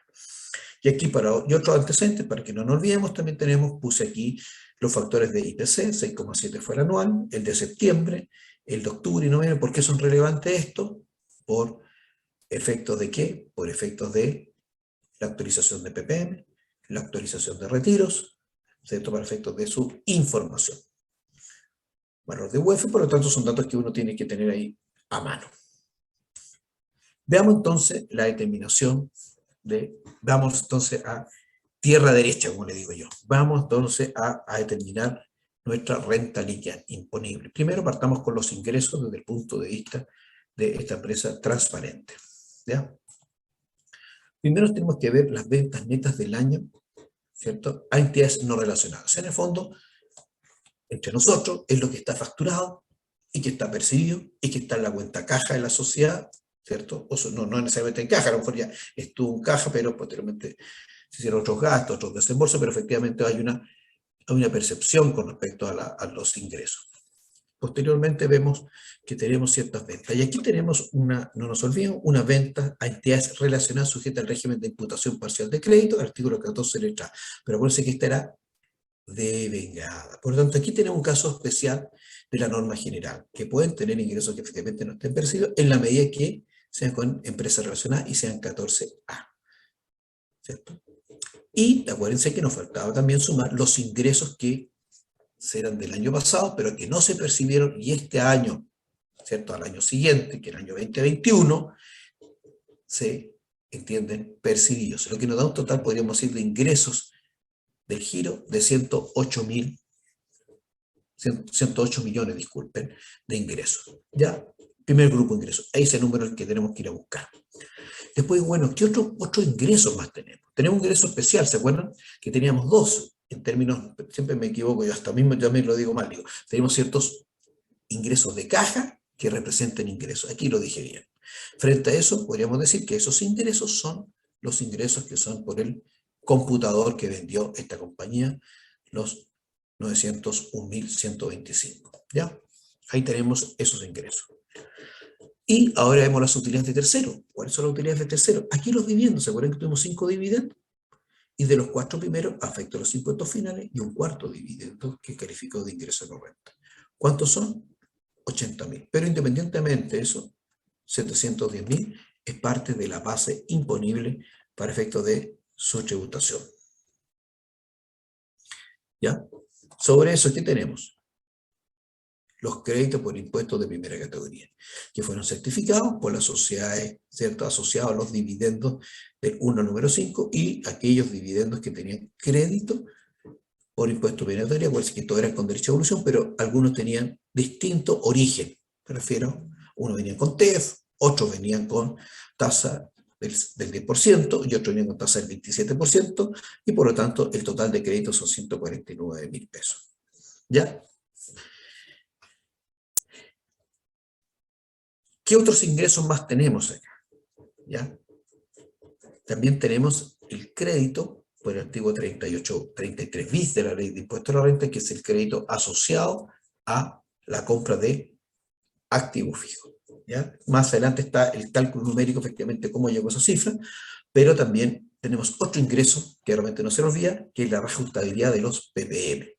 Y aquí y otros antecedentes, para que no nos olvidemos, también puse aquí los factores de IPC, 6,7 fue el anual, el de septiembre, el de octubre y noviembre. ¿Por qué son relevantes estos? ¿Por efectos de qué? Por efectos de la actualización de ppm, la actualización de retiros, ¿cierto? Para efectos de su información. Valor de UEF, por lo tanto, son datos que uno tiene que tener ahí a mano. Veamos entonces la determinación vamos entonces a tierra derecha, como le digo yo. Vamos entonces a determinar nuestra renta líquida imponible. Primero partamos con los ingresos desde el punto de vista de esta empresa transparente. ¿Ya? Primero tenemos que ver las ventas netas del año, ¿cierto? A entidades no relacionadas. O sea, en el fondo, entre nosotros, es lo que está facturado y que está percibido y que está en la cuenta caja de la sociedad, ¿cierto? O no necesariamente en caja, a lo mejor ya estuvo en caja, pero posteriormente se hicieron otros gastos, otros desembolsos, pero efectivamente hay una percepción con respecto a los ingresos. Posteriormente vemos que tenemos ciertas ventas. Y aquí tenemos no nos olvidemos, una venta a entidades relacionadas sujetas al régimen de imputación parcial de crédito, artículo 14 letra A. Pero acuérdense que esta era devengada. Por lo tanto, aquí tenemos un caso especial de la norma general, que pueden tener ingresos que efectivamente no estén percibidos en la medida que sean con empresas relacionadas y sean 14A. ¿Cierto? Y acuérdense que nos faltaba también sumar los ingresos que serán del año pasado, pero que no se percibieron, y este año, ¿cierto? Al año siguiente, que el año 2021, se entienden percibidos. Lo que nos da un total, podríamos decir, de ingresos del giro de 108 millones, disculpen, de ingresos. ¿Ya? Primer grupo de ingresos. Ahí es el número el que tenemos que ir a buscar. Después, bueno, ¿qué otros ingresos más tenemos? Tenemos un ingreso especial, ¿se acuerdan? Que teníamos dos, en términos, siempre me equivoco, yo hasta mismo también lo digo mal, digo, tenemos ciertos ingresos de caja que representan ingresos. Aquí lo dije bien. Frente a eso, podríamos decir que esos ingresos son los ingresos que son por el computador que vendió esta compañía, los 901.125. ¿Ya? Ahí tenemos esos ingresos. Y ahora vemos las utilidades de tercero. ¿Cuáles son las utilidades de tercero? Aquí los dividendos. ¿Se acuerdan que tuvimos 5 dividendos? Y de los 4 primeros afecto los impuestos finales y un cuarto dividendo que calificó de ingreso no renta. ¿Cuántos son? 80.000. Pero independientemente de eso, 710.000 es parte de la base imponible para efectos de su tributación. ¿Ya? Sobre eso, ¿qué tenemos? Los créditos por impuestos de primera categoría, que fueron certificados por las sociedades, ¿cierto? Asociados a los dividendos del 1 al número 5 y aquellos dividendos que tenían crédito por impuesto de primera categoría, cual que todos eran con derecho a evolución, pero algunos tenían distinto origen. Me refiero, unos venían con TEF, otros venían con tasa del 10% y otros venían con tasa del 27%, y por lo tanto el total de créditos son 149.000 pesos. ¿Ya? ¿Qué otros ingresos más tenemos acá? ¿Ya? También tenemos el crédito por el artículo 33 bis de la ley de impuesto a la renta, que es el crédito asociado a la compra de activos fijos. ¿Ya? Más adelante está el cálculo numérico, efectivamente, cómo llegó a esa cifra, pero también tenemos otro ingreso que realmente no se nos olvida, que es la reajustabilidad de los PPM.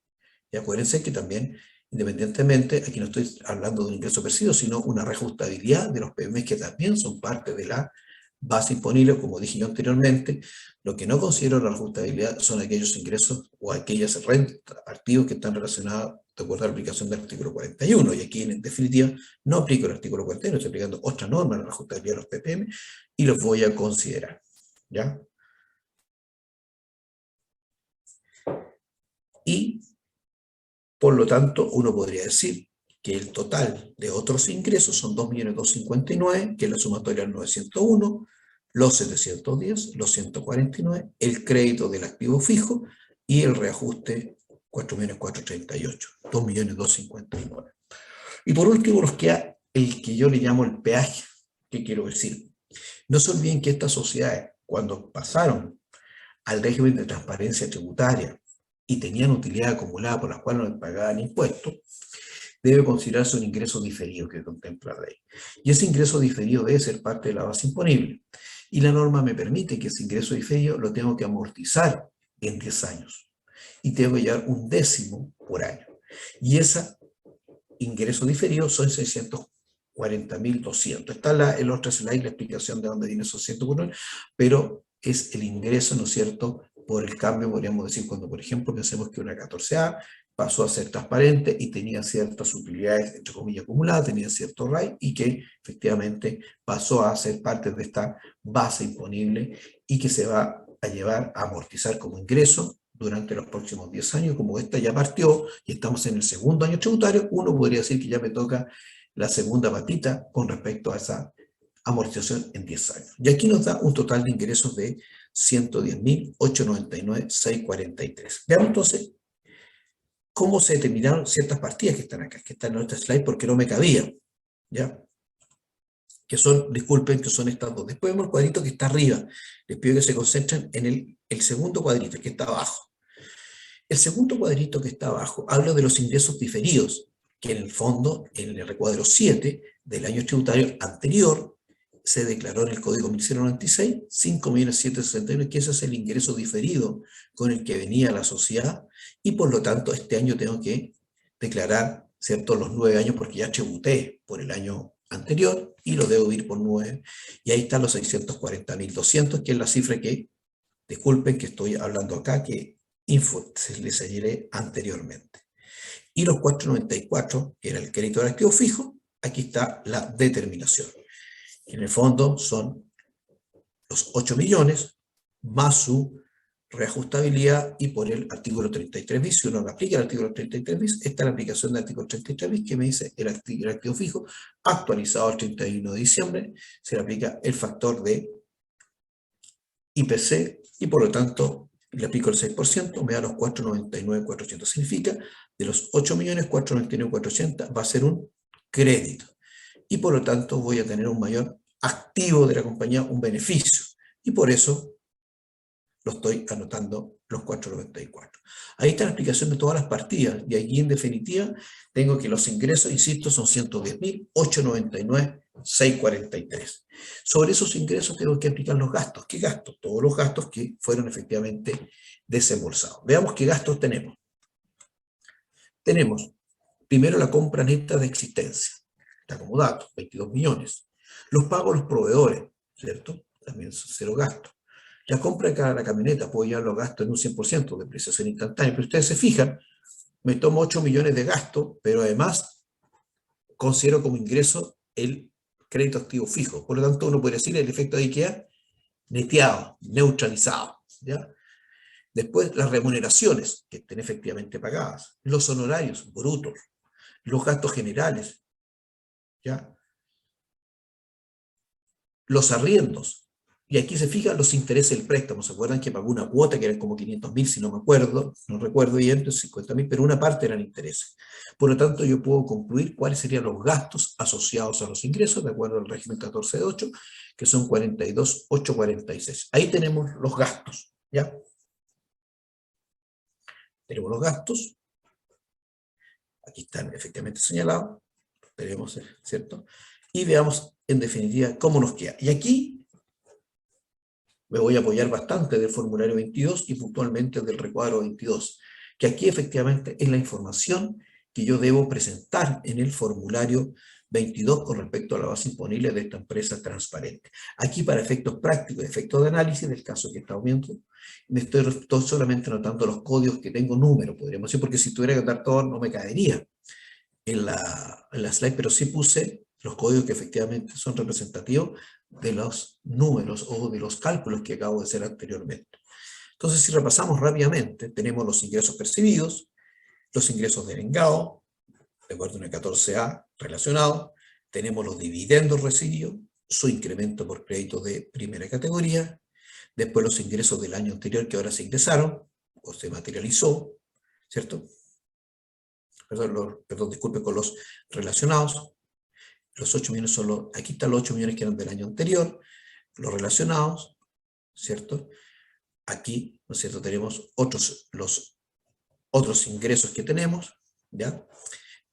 Y acuérdense que también, independientemente, aquí no estoy hablando de un ingreso percibido, sino una reajustabilidad de los PPM que también son parte de la base imponible, como dije yo anteriormente. Lo que no considero la reajustabilidad son aquellos ingresos o aquellas rentas, activos que están relacionados de acuerdo a la aplicación del artículo 41, y aquí en definitiva no aplico el artículo 41, estoy aplicando otra norma, la reajustabilidad de los PPM, y los voy a considerar, ¿ya? Y por lo tanto, uno podría decir que el total de otros ingresos son 2.259.000, que es la sumatoria del 901, los 710, los 149, el crédito del activo fijo y el reajuste 4.438.000, 2.259.000. Y por último nos queda el que yo le llamo el peaje. ¿Qué quiero decir? No se olviden que estas sociedades, cuando pasaron al régimen de transparencia tributaria y tenían utilidad acumulada por las cuales no pagaban impuestos, debe considerarse un ingreso diferido que contempla la ley. Y ese ingreso diferido debe ser parte de la base imponible. Y la norma me permite que ese ingreso diferido lo tengo que amortizar en 10 años. Y tengo que llevar 1/10 por año. Y ese ingreso diferido son 640.200. Está en la otra slide la explicación de dónde viene esos 100 pero es el ingreso, ¿no es cierto?, por el cambio, podríamos decir, cuando, por ejemplo, pensemos que una 14A pasó a ser transparente y tenía ciertas utilidades, entre comillas, acumuladas, tenía cierto RAI, y que efectivamente pasó a ser parte de esta base imponible y que se va a llevar a amortizar como ingreso durante los próximos 10 años. Como esta ya partió y estamos en el segundo año tributario, uno podría decir que ya me toca la segunda patita con respecto a esa amortización en 10 años. Y aquí nos da un total de ingresos de 110.899.643. Veamos entonces cómo se determinaron ciertas partidas que están acá, que están en nuestra slide porque no me cabían, ¿ya? Que son, disculpen, que son estas dos. Después vemos el cuadrito que está arriba. Les pido que se concentren en el segundo cuadrito, que está abajo. El segundo cuadrito que está abajo habla de los ingresos diferidos, que en el fondo, en el recuadro 7 del año tributario anterior, se declaró en el Código 1096, 5.761.000, que ese es el ingreso diferido con el que venía la sociedad, y por lo tanto este año tengo que declarar, ¿cierto?, los 9 años, porque ya tributé por el año anterior y lo debo ir por 9, y ahí están los 640.200, que es la cifra que, disculpen que estoy hablando acá, que les señalé anteriormente. Y los 494, que era el crédito del activo fijo, aquí está la determinación. En el fondo son los 8 millones más su reajustabilidad, y por el artículo 33 bis, si uno no aplica el artículo 33 bis, esta es la aplicación del artículo 33 bis que me dice el activo fijo actualizado al 31 de diciembre, se le aplica el factor de IPC y por lo tanto le aplico el 6%, me da los 499.400. Significa de los 8.499.400 va a ser un crédito. Y por lo tanto voy a tener un mayor activo de la compañía, un beneficio. Y por eso lo estoy anotando los 494. Ahí está la explicación de todas las partidas. Y aquí en definitiva tengo que los ingresos, insisto, son 110.899.643. Sobre esos ingresos tengo que aplicar los gastos. ¿Qué gastos? Todos los gastos que fueron efectivamente desembolsados. Veamos qué gastos tenemos. Tenemos primero la compra neta de existencia. Está como dato, 22 millones. Los pagos a los proveedores, ¿cierto? También son cero gastos. La compra de la camioneta, puedo llevar los gastos en un 100%, depreciación instantánea, pero ustedes se fijan, me tomo 8 millones de gasto, pero además considero como ingreso el crédito activo fijo. Por lo tanto, uno puede decir el efecto de IKEA neteado, neutralizado, ¿ya? Después, las remuneraciones que estén efectivamente pagadas, los honorarios brutos, los gastos generales, ¿ya? Los arriendos, Y aquí se fijan los intereses del préstamo. ¿Se acuerdan que pagó una cuota que eran como 500.000, si no me acuerdo? No recuerdo bien, 50.000, pero una parte eran intereses. Por lo tanto, yo puedo concluir cuáles serían los gastos asociados a los ingresos, de acuerdo al régimen 14 de 8, que son 42.846. Ahí tenemos los gastos, ¿ya? Tenemos los gastos. Aquí están efectivamente señalados. Tenemos, ¿cierto? Y veamos, en definitiva, cómo nos queda. Y aquí me voy a apoyar bastante del formulario 22 y puntualmente del recuadro 22, que aquí efectivamente es la información que yo debo presentar en el formulario 22 con respecto a la base imponible de esta empresa transparente. Aquí para efectos prácticos, efectos de análisis del caso que está viendo, me estoy solamente anotando los códigos que tengo número, podríamos decir, porque si tuviera que anotar todo no me caería en la slide, pero sí puse los códigos que efectivamente son representativos de los números o de los cálculos que acabo de hacer anteriormente. Entonces, si repasamos rápidamente, tenemos los ingresos percibidos, los ingresos devengados, de acuerdo a una 14A relacionado, tenemos los dividendos recibidos, su incremento por crédito de primera categoría, después los ingresos del año anterior que ahora se ingresaron, o se materializó, ¿cierto? Perdón, disculpe, con los relacionados. Los 8 millones son los, aquí están los 8 millones que eran del año anterior, los relacionados, ¿cierto? Aquí, ¿no es cierto?, tenemos los otros ingresos que tenemos, ¿ya?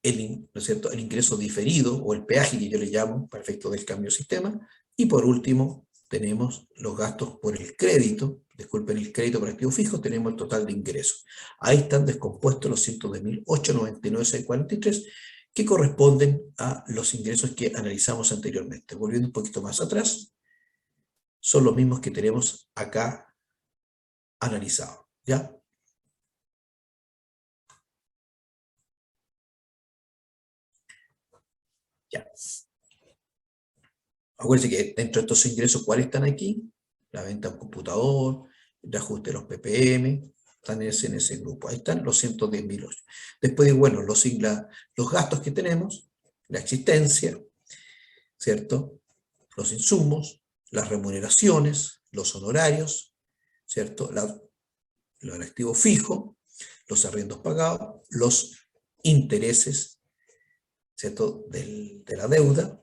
¿No es cierto?, el ingreso diferido, o el peaje que yo le llamo, para efecto del cambio de sistema, y por último, tenemos los gastos por el crédito, disculpen, el crédito por activo fijo, tenemos el total de ingresos. Ahí están descompuestos los 102.899.643, que corresponden a los ingresos que analizamos anteriormente. Volviendo un poquito más atrás, son los mismos que tenemos acá analizados, ¿ya? Ya. Acuérdense que dentro de estos ingresos, ¿cuáles están aquí? La venta de un computador, el ajuste de los PPM, están en ese grupo. Ahí están los 110.008. Después, bueno, los gastos que tenemos, la existencia, ¿cierto? Los insumos, las remuneraciones, los honorarios, ¿cierto? El activo fijo, los arriendos pagados, los intereses, ¿cierto?, de la deuda,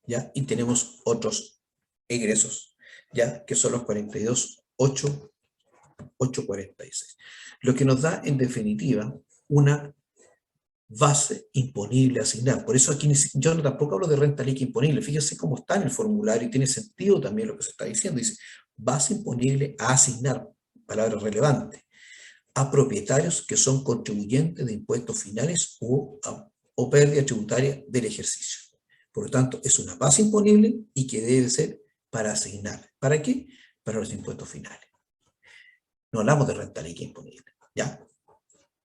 ¿ya? Y tenemos otros ingresos, ¿ya?, que son los 42.846. Lo que nos da, en definitiva, una base imponible a asignar. Por eso aquí yo tampoco hablo de renta líquida imponible. Fíjense cómo está en el formulario y tiene sentido también lo que se está diciendo. Dice, base imponible a asignar, palabra relevante, a propietarios que son contribuyentes de impuestos finales o pérdida tributaria del ejercicio. Por lo tanto, es una base imponible y que debe ser para asignar. ¿Para qué? Para los impuestos finales. No hablamos de renta líquida imponible, ¿ya?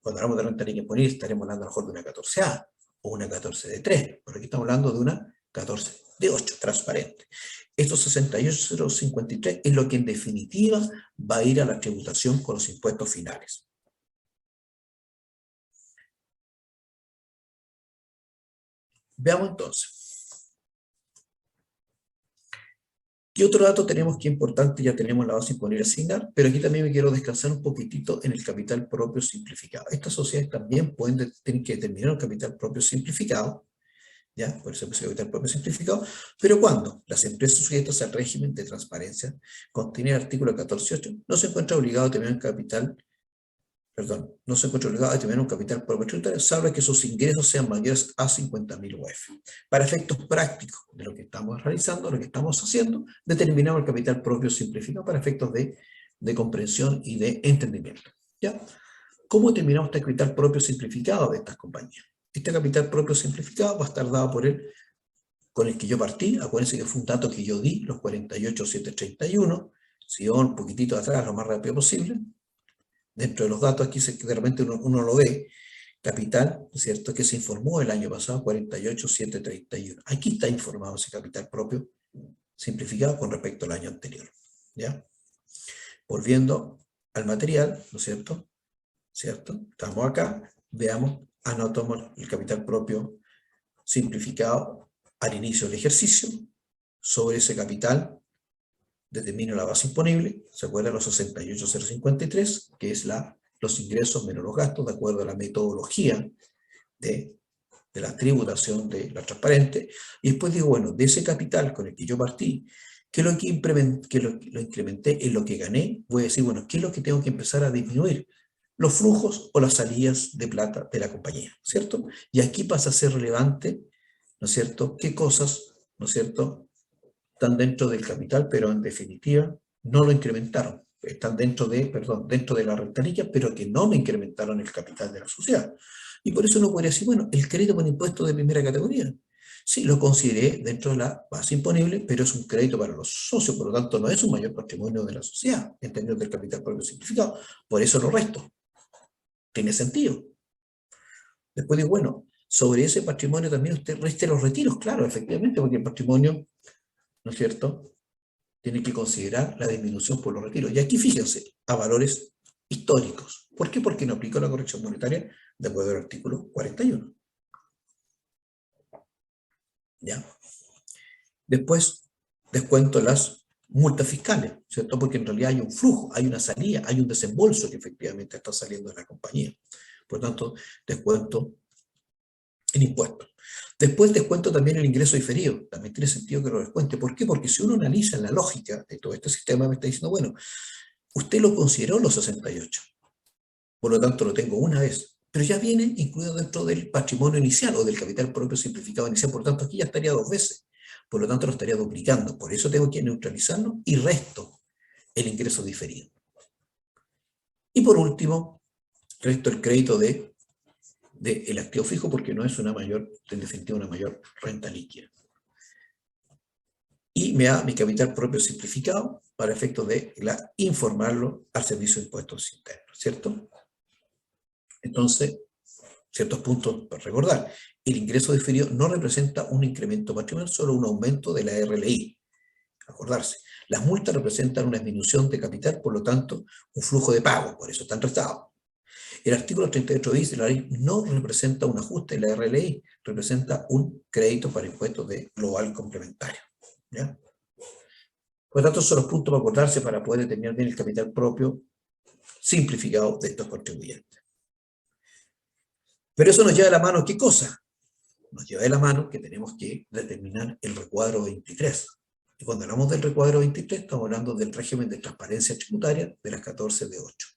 Cuando hablamos de renta líquida imponible estaremos hablando a lo mejor de una 14A o una 14 de 3, pero aquí estamos hablando de una 14 de 8, transparente. Estos 68.053 es lo que en definitiva va a ir a la tributación con los impuestos finales. Veamos entonces. ¿Qué otro dato tenemos que es importante? Ya tenemos la base imponible a asignar, pero aquí también me quiero descansar un poquitito en el capital propio simplificado. Estas sociedades también tener que determinar un capital propio simplificado, ¿ya? Por eso es capital propio simplificado, pero cuando las empresas sujetas al régimen de transparencia contiene el artículo 14.8, no se encuentra obligado a tener un capital, no se encuentra obligado a tener un capital propio tributario, salvo que sus ingresos sean mayores a 50.000 UF. Para efectos prácticos de lo que estamos realizando, lo que estamos haciendo, determinamos el capital propio simplificado para efectos de comprensión y de entendimiento, ¿ya? ¿Cómo determinamos este capital propio simplificado de estas compañías? Este capital propio simplificado va a estar dado por con el que yo partí. Acuérdense que fue un dato que yo di, los 48.731, si yo un poquitito atrás, lo más rápido posible. Dentro de los datos aquí de repente uno lo ve, capital, ¿cierto?, que se informó el año pasado, 48.731. Aquí está informado ese capital propio simplificado con respecto al año anterior, ¿ya? Volviendo al material, ¿no es cierto? ¿Cierto? Estamos acá, veamos, anotamos el capital propio simplificado al inicio del ejercicio. Sobre ese capital determino la base imponible, se acuerdan los 68.053, que es los ingresos menos los gastos, de acuerdo a la metodología de la tributación de la transparente, y después digo, bueno, de ese capital con el que yo partí, ¿qué es lo que lo incrementé en lo que gané? Voy a decir, bueno, ¿qué es lo que tengo que empezar a disminuir? Los flujos o las salidas de plata de la compañía, ¿cierto? Y aquí pasa a ser relevante, ¿no es cierto?, qué cosas, ¿no es cierto?, están dentro del capital, pero en definitiva no lo incrementaron. Están dentro de la rentabilidad, pero que no me incrementaron el capital de la sociedad. Y por eso uno podría decir, bueno, el crédito por impuesto de primera categoría. Sí, lo consideré dentro de la base imponible, pero es un crédito para los socios, por lo tanto no es un mayor patrimonio de la sociedad, en términos del capital propio simplificado. Por eso lo resto. Tiene sentido. Después digo, bueno, sobre ese patrimonio también usted reste los retiros, claro, efectivamente, porque el patrimonio, ¿no es cierto?, tiene que considerar la disminución por los retiros. Y aquí fíjense, a valores históricos. ¿Por qué? Porque no aplica la corrección monetaria de acuerdo al artículo 41. ¿Ya? Después, descuento las multas fiscales, ¿cierto? Porque en realidad hay un flujo, hay una salida, hay un desembolso que efectivamente está saliendo de la compañía. Por lo tanto, descuento el impuesto. Después descuento también el ingreso diferido. También tiene sentido que lo descuente. ¿Por qué? Porque si uno analiza la lógica de todo este sistema, me está diciendo, bueno, usted lo consideró los 68. Por lo tanto, lo tengo una vez. Pero ya viene incluido dentro del patrimonio inicial o del capital propio simplificado inicial. Por lo tanto, aquí ya estaría dos veces. Por lo tanto, lo estaría duplicando. Por eso tengo que neutralizarlo y resto el ingreso diferido. Y por último, resto el crédito del activo fijo porque no es una mayor, en definitiva, una mayor renta líquida. Y me da mi capital propio simplificado para efectos de informarlo al Servicio de Impuestos Internos, ¿cierto? Entonces, ciertos puntos para recordar. El ingreso diferido no representa un incremento patrimonial, solo un aumento de la RLI. Acordarse. Las multas representan una disminución de capital, por lo tanto, un flujo de pago, por eso están restados. El artículo 38 bis de la ley no representa un ajuste de la RLI, representa un crédito para impuestos de global complementario. ¿Ya? Por lo tanto, son los puntos para acordarse para poder determinar bien el capital propio simplificado de estos contribuyentes. Pero eso nos lleva de la mano, ¿qué cosa? Nos lleva de la mano que tenemos que determinar el recuadro 23. Y cuando hablamos del recuadro 23, estamos hablando del régimen de transparencia tributaria de las 14 de 8.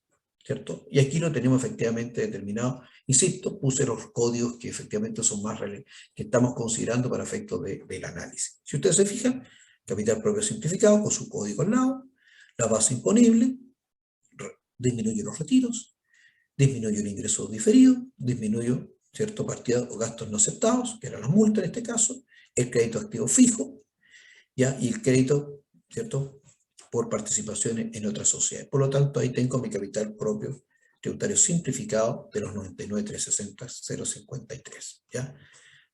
¿Cierto? Y aquí lo tenemos efectivamente determinado. Insisto, puse los códigos que efectivamente son más que estamos considerando para efectos del análisis. Si ustedes se fijan, capital propio simplificado con su código al lado, la base imponible, disminuye los retiros, disminuye el ingreso diferido, disminuye, ¿cierto?, partidas o gastos no aceptados, que eran las multas en este caso, el crédito activo fijo, ¿ya? Y el crédito, ¿cierto?, por participaciones en otras sociedades. Por lo tanto, ahí tengo mi capital propio tributario simplificado de los 99.360.053, ¿ya?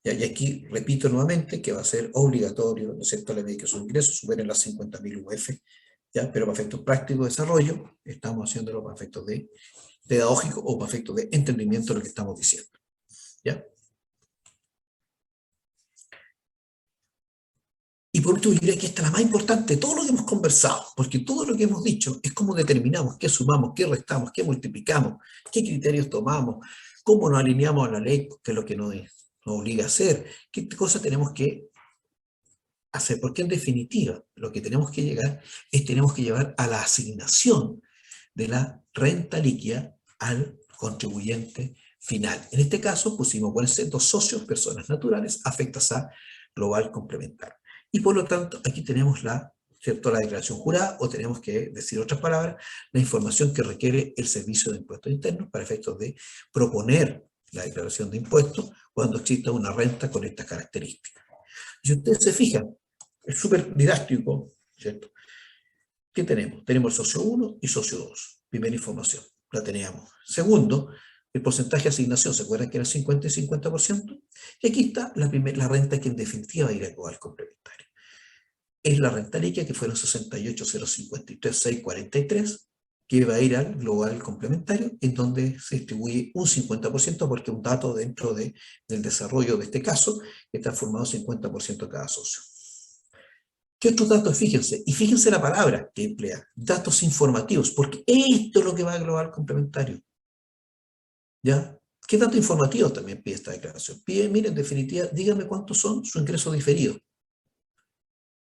Y aquí repito nuevamente que va a ser obligatorio, ¿no es cierto?, a la medida que sus ingresos superen las 50.000 UF, ¿ya? Pero para efectos prácticos de desarrollo, estamos haciéndolo para efectos de pedagógico o para efectos de entendimiento de lo que estamos diciendo, ¿ya? Y por último, yo diría que esta es la más importante de todo lo que hemos conversado, porque todo lo que hemos dicho es cómo determinamos, qué sumamos, qué restamos, qué multiplicamos, qué criterios tomamos, cómo nos alineamos a la ley, que es lo que nos obliga a hacer, qué cosas tenemos que hacer, porque en definitiva lo que tenemos que llegar es tenemos que llevar a la asignación de la renta líquida al contribuyente final. En este caso pusimos, pueden ser dos socios, personas naturales, afectas a global complementario. Y por lo tanto, aquí tenemos ¿cierto?, la declaración jurada, o tenemos que decir otras palabras, la información que requiere el Servicio de Impuestos Internos para efectos de proponer la declaración de impuestos cuando exista una renta con estas características. Si ustedes se fijan, es súper didáctico, ¿cierto? ¿Qué tenemos? Tenemos el socio 1 y socio 2. Primera información, la teníamos. Segundo, el porcentaje de asignación, ¿se acuerdan que era 50 y 50%? Y aquí está la renta que en definitiva va a ir al global complementario. Es la renta líquida que fueron 68.053.643, que va a ir al global complementario, en donde se distribuye un 50%, porque un dato dentro del desarrollo de este caso, que está formado 50% cada socio. ¿Qué otros datos? Fíjense, y fíjense la palabra que emplea, datos informativos, porque esto es lo que va a global complementario. ¿Ya? ¿Qué datos informativos también pide esta declaración? Pide, miren, en definitiva, díganme cuántos son su ingreso diferido.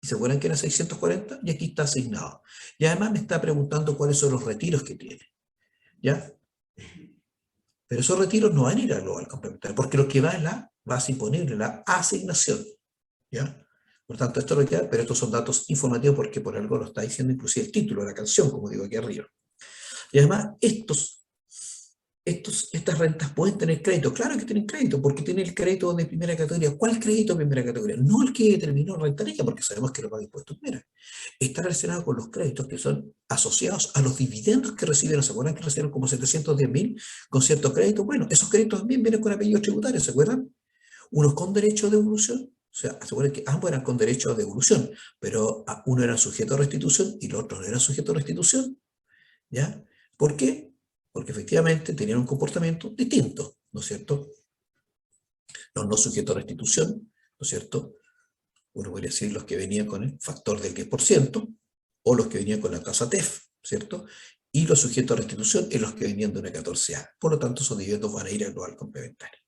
¿Y se acuerdan que era 640? Y aquí está asignado. Y además me está preguntando cuáles son los retiros que tiene. ¿Ya? Pero esos retiros no van a ir al global complementario, porque lo que va es la base imponible, la asignación. ¿Ya? Por tanto, esto lo queda, pero estos son datos informativos porque por algo lo está diciendo inclusive el título de la canción, como digo aquí arriba. Y además, estas rentas pueden tener crédito. Claro que tienen crédito, porque tienen el crédito de primera categoría. ¿Cuál crédito de primera categoría? No el que determinó renta rica, porque sabemos que lo paga impuesto primera. Está relacionado con los créditos que son asociados a los dividendos que recibieron. ¿Se acuerdan que recibieron como 710.000 con cierto crédito? Bueno, esos créditos también vienen con apellidos tributarios, ¿se acuerdan? Unos con derecho de devolución. O sea, aseguren que ambos eran con derecho a devolución, pero uno era sujeto a restitución y el otro no era sujeto a restitución. ¿Ya? ¿Por qué? Porque efectivamente tenían un comportamiento distinto, ¿no es cierto? Los no sujetos a restitución, ¿no es cierto? Uno podría decir los que venían con el factor del 10%, o los que venían con la tasa TEF, ¿cierto? Y los sujetos a restitución en los que venían de una 14A. Por lo tanto, esos dividendos van a ir al global complementario.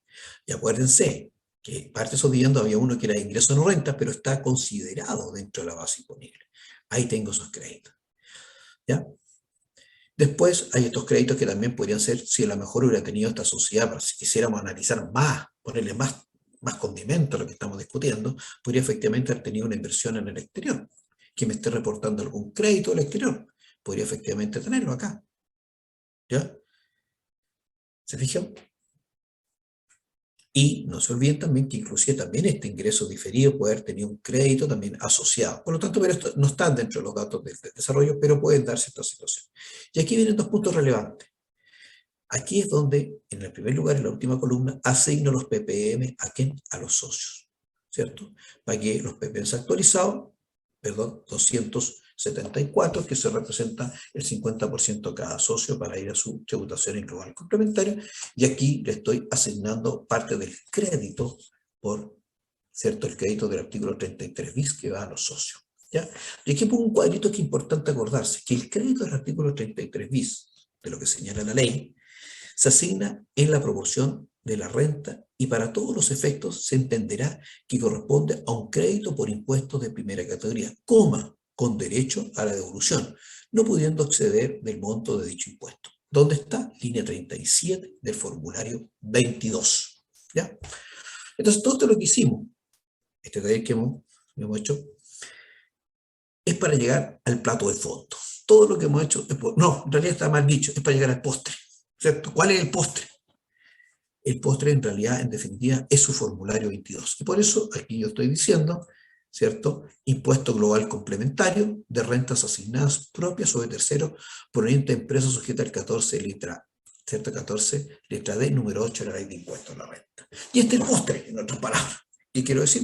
Y acuérdense que parte de esos dividendos había uno que era ingreso no renta, pero está considerado dentro de la base imponible. Ahí tengo esos créditos. ¿Ya? Después hay estos créditos que también podrían ser, si a lo mejor hubiera tenido esta sociedad, pero si quisiéramos analizar más, ponerle más condimento a lo que estamos discutiendo, podría efectivamente haber tenido una inversión en el exterior, que me esté reportando algún crédito del exterior, podría efectivamente tenerlo acá. ¿Ya? ¿Se fijan? Y no se olviden también que inclusive también este ingreso diferido puede haber tenido un crédito también asociado. Por lo tanto, pero esto no está dentro de los datos del desarrollo, pero pueden darse esta situación. Y aquí vienen dos puntos relevantes. Aquí es donde, en el primer lugar, en la última columna, asigno los ppm a quién, a los socios, ¿cierto? Pagué los ppm actualizados, perdón, 274, que se representa el 50% cada socio para ir a su tributación en global complementario, y aquí le estoy asignando parte del crédito por, ¿cierto? El crédito del artículo 33 bis que va a los socios, ¿ya? Y aquí pongo un cuadrito que es importante acordarse, que el crédito del artículo 33 bis, de lo que señala la ley, se asigna en la proporción de la renta y para todos los efectos se entenderá que corresponde a un crédito por impuestos de primera categoría, con derecho a la devolución, no pudiendo exceder del monto de dicho impuesto. ¿Dónde está? Línea 37 del formulario 22. ¿Ya? Entonces, todo esto lo que hicimos, este taller que hemos hecho, es para llegar al plato de fondo. Todo lo que hemos hecho, no, en realidad está mal dicho, es para llegar al postre. ¿Cierto? ¿Cuál es el postre? El postre en realidad, en definitiva, es su formulario 22. Y por eso aquí yo estoy diciendo, ¿cierto? Impuesto global complementario de rentas asignadas propias o de terceros proveniente de empresas sujeta al 14 letra, ¿cierto? 14 letra D, número 8 de la ley de impuestos a la renta. Y este es el postre, en otras palabras. ¿Qué quiero decir?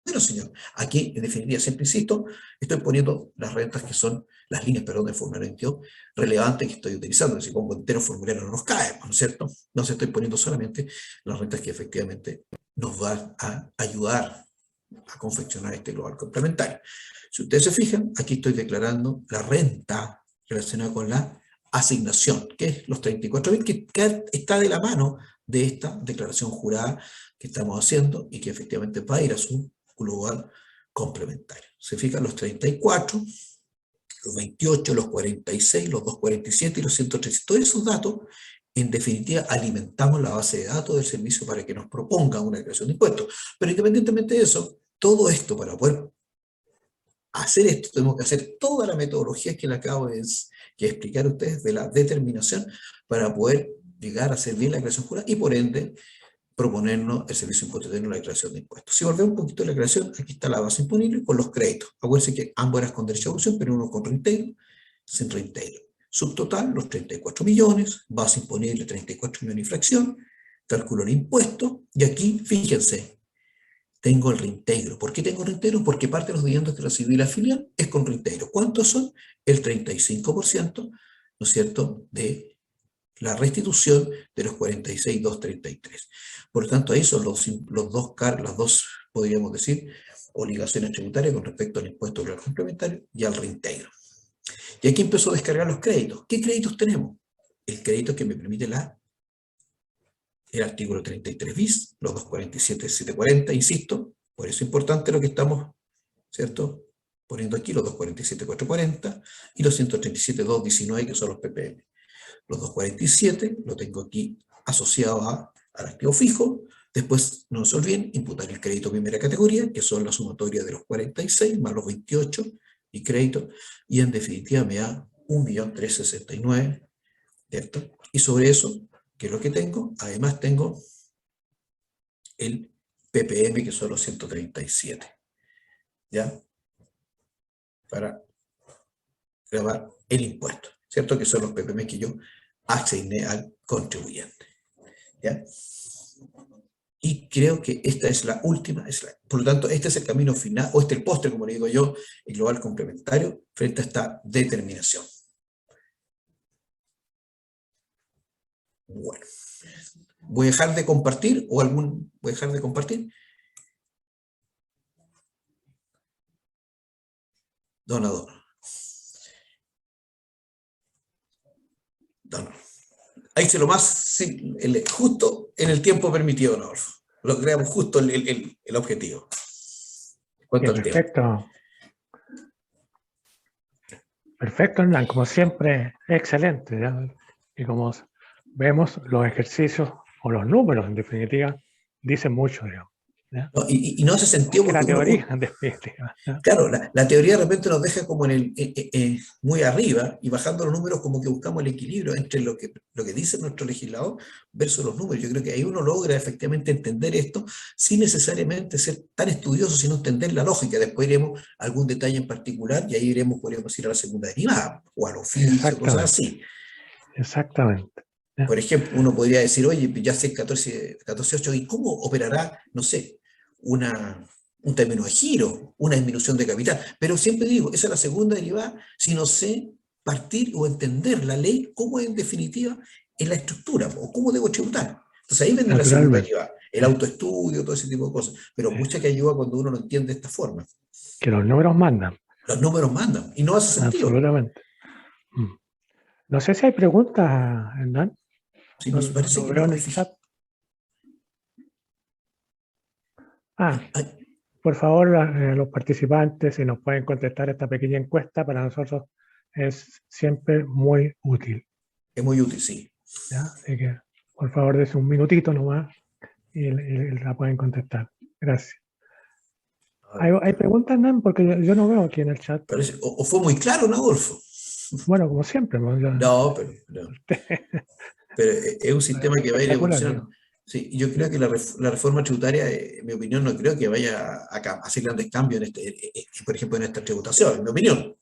Bueno, señor, aquí, en definitiva, siempre insisto, estoy poniendo las rentas que son, las líneas, perdón, del formulario 22, relevantes que estoy utilizando. Si pongo entero formulario no nos cae, ¿no es cierto? No se estoy poniendo solamente las rentas que efectivamente nos van a ayudar a confeccionar este global complementario. Si ustedes se fijan, aquí estoy declarando la renta relacionada con la asignación, que es los 34.000, que está de la mano de esta declaración jurada que estamos haciendo y que efectivamente va a ir a su global complementario. Se fijan los 34, los 28, los 46, los 247 y los 137. Todos esos datos, en definitiva, alimentamos la base de datos del servicio para que nos proponga una creación de impuestos. Pero independientemente de eso, todo esto, para poder hacer esto, tenemos que hacer toda la metodología que le acabo de explicar a ustedes de la determinación para poder llegar a hacer bien la creación jurada y por ende proponernos el servicio impuesto de la declaración de impuestos. Si volvemos un poquito a la declaración, aquí está la base imponible con los créditos. Acuérdense que ambos eran con derecho a devolución, pero uno con reintegro, sin reintegro. Subtotal, los 34 millones, base imponible 34 millones y fracción, calculo el impuesto, y aquí, fíjense, tengo el reintegro. ¿Por qué tengo reintegro? Porque parte de los dividendos que recibí la filial es con reintegro. ¿Cuántos son? El 35%, ¿no es cierto?, de la restitución de los 46.233. Por lo tanto, ahí son las dos, podríamos decir, obligaciones tributarias con respecto al impuesto obrero complementario y al reintegro. Y aquí empezó a descargar los créditos. ¿Qué créditos tenemos? El crédito que me permite el artículo 33 bis, los 247.740, insisto, por eso es importante lo que estamos, ¿cierto?, poniendo aquí, los 247.440 y los 137.219, que son los PPM. Los 247 lo tengo aquí asociado al activo fijo. Después, no se olviden, imputar el crédito primera categoría, que son la sumatoria de los 46 más los 28 y crédito, y en definitiva me da 1.369.000, ¿cierto? Y sobre eso, ¿qué es lo que tengo? Además tengo el PPM, que son los 137, ¿ya? Para grabar el impuesto, ¿cierto? Que son los PPM que yo asigné al contribuyente, ¿ya? Y creo que esta es la última, por lo tanto, este es el camino final, o este es el postre, como le digo yo, el global complementario, frente a esta determinación. Bueno, ¿voy a dejar de compartir voy a dejar de compartir? Donador. Ahí se lo más, justo en el tiempo permitido, donador. Logramos justo el objetivo. Perfecto. Perfecto, Hernán, como siempre, excelente, ¿ya? Y como vemos, los ejercicios o los números, en definitiva, dicen mucho, digamos, ¿ya? No, y no hace sentido porque porque la teoría, en definitiva, ¿ya? Claro, la teoría de repente nos deja como muy arriba, y bajando los números como que buscamos el equilibrio entre lo que dice nuestro legislador versus los números. Yo creo que ahí uno logra efectivamente entender esto sin necesariamente ser tan estudioso, sino entender la lógica. Después iremos a algún detalle en particular y ahí podríamos ir a la segunda derivada o al oficio, cosas así. Exactamente. ¿Ya? Por ejemplo, uno podría decir, oye, ya sé 14.8, ¿y cómo operará, no sé, un término de giro, una disminución de capital? Pero siempre digo, esa es la segunda derivada, si no sé partir o entender la ley, cómo en definitiva es la estructura, o cómo debo tributar. Entonces ahí viene la segunda derivada, el autoestudio, todo ese tipo de cosas. Pero mucha que ayuda cuando uno lo entiende de esta forma. Que los números mandan. Los números mandan, y no hace sentido. Absolutamente. No sé si hay preguntas, Hernán. Sí, nos parece que veo en el chat. Por favor, los participantes, si nos pueden contestar esta pequeña encuesta, para nosotros es siempre muy útil. Es muy útil, sí. ¿Ya? Así que, por favor, des un minutito nomás y la pueden contestar. Gracias. ¿Hay preguntas, Nan? Porque yo no veo aquí en el chat. O fue muy claro, ¿no, Adolfo? Bueno, como siempre. No, pero es un sistema que va a ir evolucionando. Sí, yo creo que la reforma tributaria, en mi opinión, no creo que vaya a hacer grandes cambios, por ejemplo, en esta tributación, en mi opinión.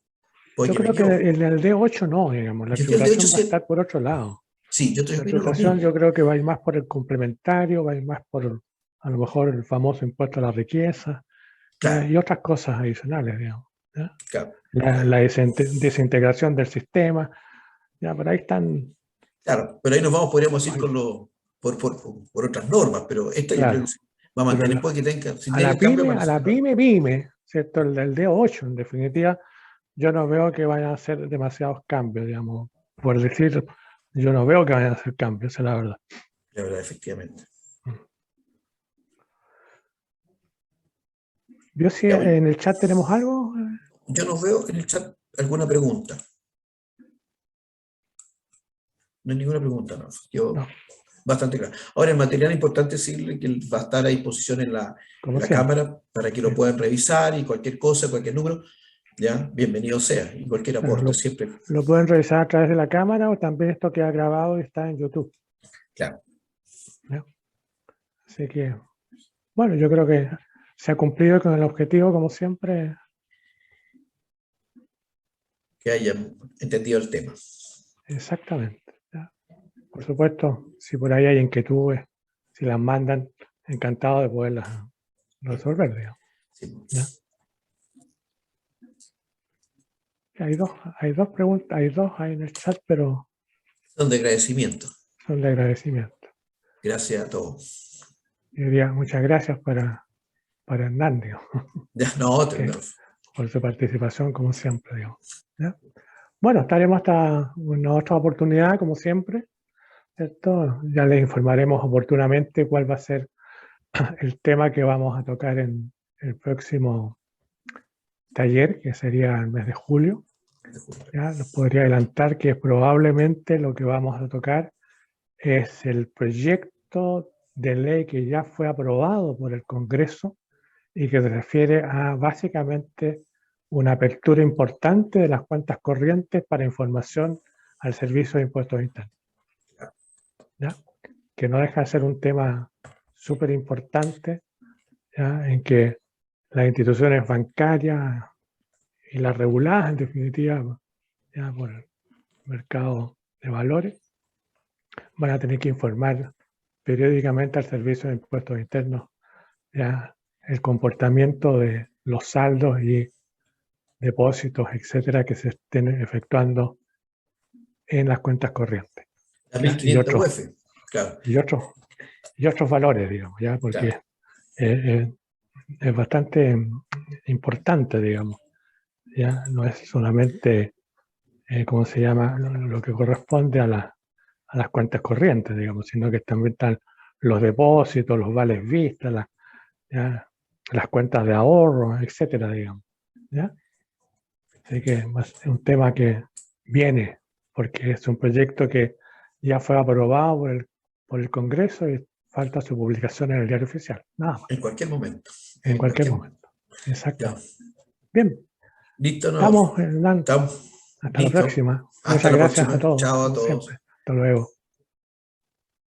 Yo creo que el D8 no, digamos, la tributación va a estar por otro lado. Sí, yo estoy la tributación yo creo que va a ir más por el complementario, va a ir más por, a lo mejor, el famoso impuesto a la riqueza, claro, y otras cosas adicionales, digamos. Claro, la desintegración del sistema, ya, por ahí están. Claro, pero ahí podríamos ir por otras normas, pero esta yo creo que va a mantener, puede que tenga. A la pyme, ¿cierto? El D8, en definitiva, yo no veo que vayan a hacer demasiados cambios, digamos, por decir, yo no veo que vayan a hacer cambios, esa es la verdad. La verdad, efectivamente. ¿Vio si en el chat tenemos algo? Yo no veo en el chat alguna pregunta. No hay ninguna pregunta, no. Bastante claro. Ahora, el material importante decirle que va a estar a disposición en la cámara para que lo puedan revisar, y cualquier cosa, cualquier número, ya, bienvenido sea, y cualquier aporte siempre. Lo pueden revisar a través de la cámara, o también esto queda grabado y está en YouTube. Claro. ¿Ya? Así que, bueno, yo creo que se ha cumplido con el objetivo, como siempre. Que hayan entendido el tema. Exactamente. ¿Ya? Por supuesto, si por ahí hay inquietudes, si las mandan, encantado de poderlas resolver, digamos. Sí. ¿Ya? Hay dos preguntas, hay dos ahí en el chat, pero son de agradecimiento. Son de agradecimiento. Gracias a todos. Yo diría muchas gracias para para Hernán, digo, Ya, no, tremendo. por su participación, como siempre, digo. ¿Ya? Bueno, estaremos hasta una otra oportunidad, como siempre, ¿cierto? Ya les informaremos oportunamente cuál va a ser el tema que vamos a tocar en el próximo taller, que sería el mes de julio. Ya les podría adelantar que probablemente lo que vamos a tocar es el proyecto de ley que ya fue aprobado por el Congreso y que se refiere a básicamente una apertura importante de las cuentas corrientes para información al Servicio de Impuestos Internos. ¿Ya? Que no deja de ser un tema súper importante, en que las instituciones bancarias y las reguladas, en definitiva, ya por el mercado de valores, van a tener que informar periódicamente al Servicio de Impuestos Internos ya el comportamiento de los saldos y depósitos, etcétera, que se estén efectuando en las cuentas corrientes. La 1500 UF, claro. Y otros valores, digamos, ya, porque claro, es bastante importante, digamos. Ya no es solamente, ¿cómo se llama?, lo que corresponde a las cuentas corrientes, digamos, sino que también están los depósitos, los vales vistas, las cuentas de ahorro, etcétera, digamos. ¿Ya? Así que es un tema que viene, porque es un proyecto que ya fue aprobado por el Congreso y falta su publicación en el Diario Oficial. Nada más. En cualquier momento. En cualquier momento. Exacto. Bien. Listo, ¿no? Estamos, Hernán. Hasta la próxima. Muchas gracias a todos. Chao a todos. Siempre. Hasta luego.